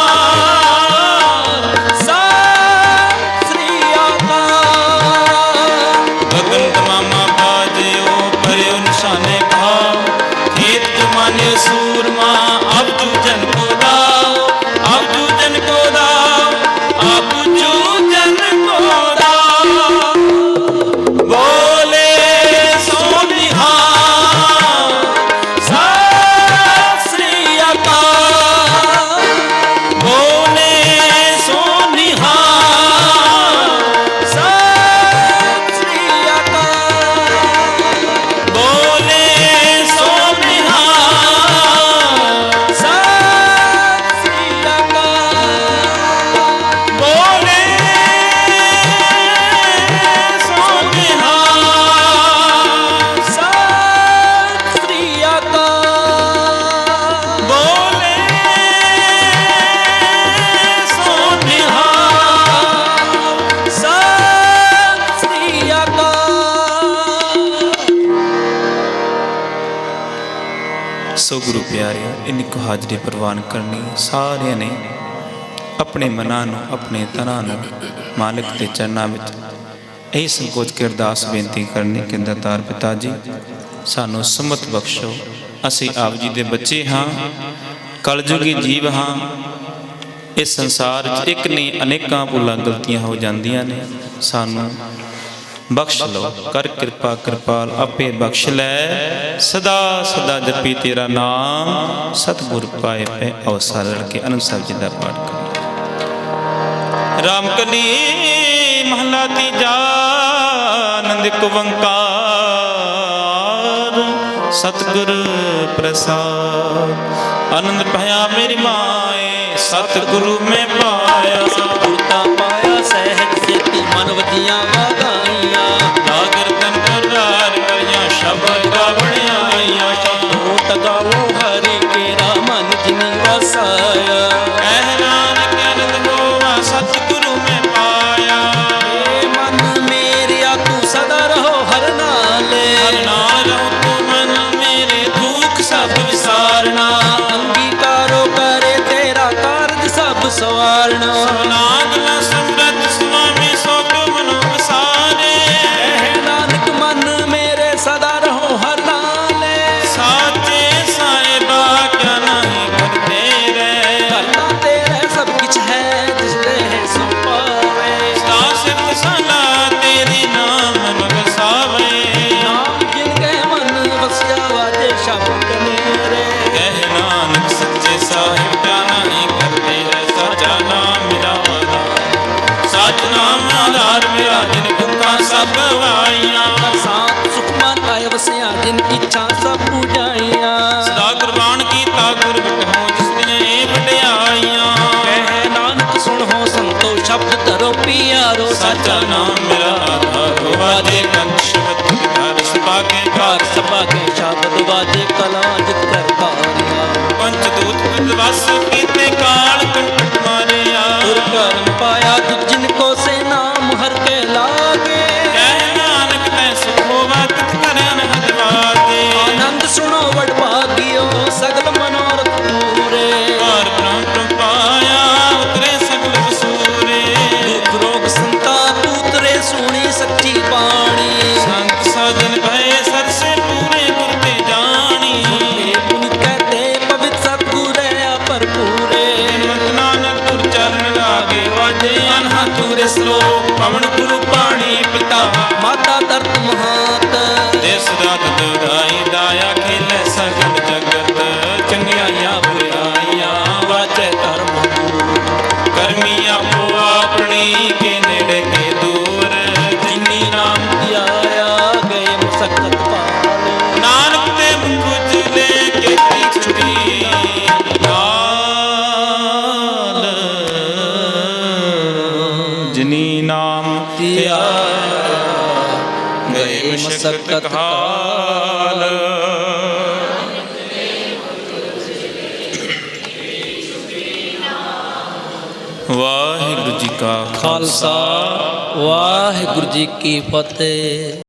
सत श्री अकाल। गगन तमामा बाजो पर्यो निशाने भाव। खेत जमाने सूरमा अब जूझन को दाओ, अब जूझन को दाओ, अब जूझन को दाओ। बोले सोनिहा सत श्री अकाल। बोले सोनिहा सत श्री अकाल। बोले सोनिहा सत श्री अकाल। बोले सोनिहा सत श्री अकाल। बोले सोनिहा सत श्री अकाल। सो गुरु प्यारे इनको हाजरी प्रवान करनी। सारे ने अपने मनां नूं अपने तनां नूं मालिक के चरनां विच यही संकोच के अरदास बेनती करनी कि दातार पिता जी सानू सुमत बख्शो। असी आप जी दे बच्चे हाँ, कलयुगी जीव हाँ। इस संसार च एक नहीं अनेकां भुलां गलतियां हो जांदियां ने। सानू बख्श लो कर कृपा कृपाल आपे बख्श लै। सदा सदा जपी तेरा नाम सतगुर पाए पे अवसर के आनंद साहिब जी का पाठ करो। रामकली महला तीजा आनंद कुवंकार सतगुर प्रसाद। आनंद पाया मेरी माए सतगुरु में पाया। गुरता पाया सहज से तू मन वजिया वागाइया। नागर तन करार करिया शब्द का बढ़िया। होत गाओ हरि केरा मन जिनी वसाया। कहरान के आनंद होवा सतगुरु में पाया। हे मन मेरिया तू सदा रहो हर नाले। हर नाल रहो तू मन मेरे दुख सब विसारना। अंगीकार ਸਵਾਰਨਾ ਨਾਗਲਾ ਸਮਰਤ ਸੁਆਮੀ ਸੋ ਕਿਉ ਮਨੁ ਵਸਾਰੇ ਕਹਿ ਨਾਨਕ ਮਨ ਮੇਰੇ ਸਦਾ ਰਹੋ ਹਰ ਨਾਲੇ ਸਾਚੇ ਸਾਹਿਬਾ ਕਿਆ ਨਹੀਂ ਕਰਤੇ ਰਹਿ ਕਰਤਾ ਤੇਰੇ ਸਭ ਕਿਛ ਹੈ ਜਿਸ ਤੇ ਸੋ ਪਾਵੇ ਸਾਸਿਤ ਸਲਾ ਤੇਰੀ ਨਾਮ ਵਸਾਵੇ ਨਾਮ ਜਿਨ ਕੇ ਮਨ ਵਸਿਆ ਵਾਜੇ ਸ਼ਬਦ ਕਨੇਰੇ ਕਹਿ ਨਾਨਕ ਸੱਚੇ ਸਾਹਿਬ ਕਿਆ ਨਹੀਂ ਕਰਤੇ ਰਹਿ ਸਾਚਾ ਨਾਮ ਮੇਰਾ ਆਧਾਰ ਸਚ ਨਾਮ ਆਧਾਰ ਮੇਰਾ ਜਿਨ ਭੁੱਖਾਂ ਸਭ ਵਾਈਆਂ ਸਾਤ ਸੁਖ ਮਨ ਆਏ ਵਸਿਆ ਜਿਨ ਇੱਛਾ ਸਭ ਪੂਜਾਈਆਂ ਸਦਾ ਕੁਰਬਾਨ ਕੀਤਾ ਗੁਰ ਬਿਟਹੁ ਜਿਸ ਦੀਆਂ ਇਹ ਵਡਿਆਈਆਂ ਕਹਿ ਨਾਨਕ ਸੁਣੋ ਸੰਤੋ ਸ਼ਬਦ ਧਰੋ ਪਿਆਰੋ ਸਾਚਾ ਨਾਮ ਮੇਰਾ ਆਧਾਰ ਵਾਜੇ ਕੰਠ ਸ਼ਬਦ ਘਰ ਸਭਾ ਕੇ ਘਰ ਸਭਾ ਕੇ ਸ਼ਬਦ ਵਾਜੇ ਕਲਾ ਜਿਤ ਕਰ ਕਾਰਿਆ ਪੰਚ ਦੂਤ ਵਿਦਵਸ ਕੀਤੇ ਕਾਲ ਕੰਠ ਮਾਰਿਆ ਗੁਰ ਕਰਮ ਪਾਇਆ ਤੁਧ ਜਿਨ ਕੋ ਸੇ ਨਾਮ ਹਰ ਕੇ ਲਾਗੇ ਕਹਿ ਨਾਨਕ ਤੈ ਸੁਖ ਹੋਵਾ ਤਿਤ ਕਰ ਅਨਹਦ ਵਾਗੇ ਆਨੰਦ ਸੁਣੋ ਵਡ ਭਾਗਿਓ ਸਗਲ ਮਨੋਰਥ ਪੂਰੇ ਹਰ ਬ੍ਰਹਮ ਪਾਇਆ ਉਤਰੇ ਸਗਲ ਵਸੂਰੇ ਦੁਖ ਰੋਗ ਸੰਤਾਪ ਉਤਰੇ ਸੁਣੀ ਸੱਚੀ ਬਾਣੀ ਸੰਤ ਸਾਜਨ ਭਏ ਸਰਸੇ ਪੂਰੇ ਗੁਰ ਤੇ ਜਾਣੀ ਇਹ ਪੁਨ ਕਹਤੇ ਪਵਿੱਤ ਸਤਿਗੁਰੇ ਭਰਪੂਰੇ ਜਨਮਤ ਨਾਨਕ ਗੁਰ ਚਰਨ ਲਾਗੇ ਵਾਜੇ ਅਨਹਦ ਸਲੋਕ ਪਵਨ ਗੁਰੂ ਪਾਣੀ ਪਿਤਾ ਮਾਤਾ ਦਰਦ ਮਹਾਤ ਦੇਸ ਦਾਤ ਦੁਦਾਈ ਦਾਇਆ ਖੇਲੇ ਸਗਲ ਜਗਤ ਚੰਗਿਆਈਆਂ ਬੁਰਾਈਆਂ ਵਾਜੇ ਧਰਮ ਕਰਮੀ ਆਪੋ ਆਪਣੀ ਕੇ ਨੇੜੇ ਕੇ ਦੂਰ ਜਿਨੀ ਨਾਮ ਆਇਆ ਗਏ ਮੁਸਕਤ ਪਾਲ ਨਾਨਕ ਤੇ ਮੁਖ ਉਜਲੇ ਕੇ ਛੁਟੀ ਨਾਲ ਜਿਨੀ ਨਾਮ ਧਿਆ ਗਏ ਮਸਕਤ ਹਾਲ ਵਾਹਿਗੁਰੂ ਜੀ ਕਾ ਖਾਲਸਾ ਵਾਹਿਗੁਰੂ ਜੀ ਕੀ ਫਤਿਹ।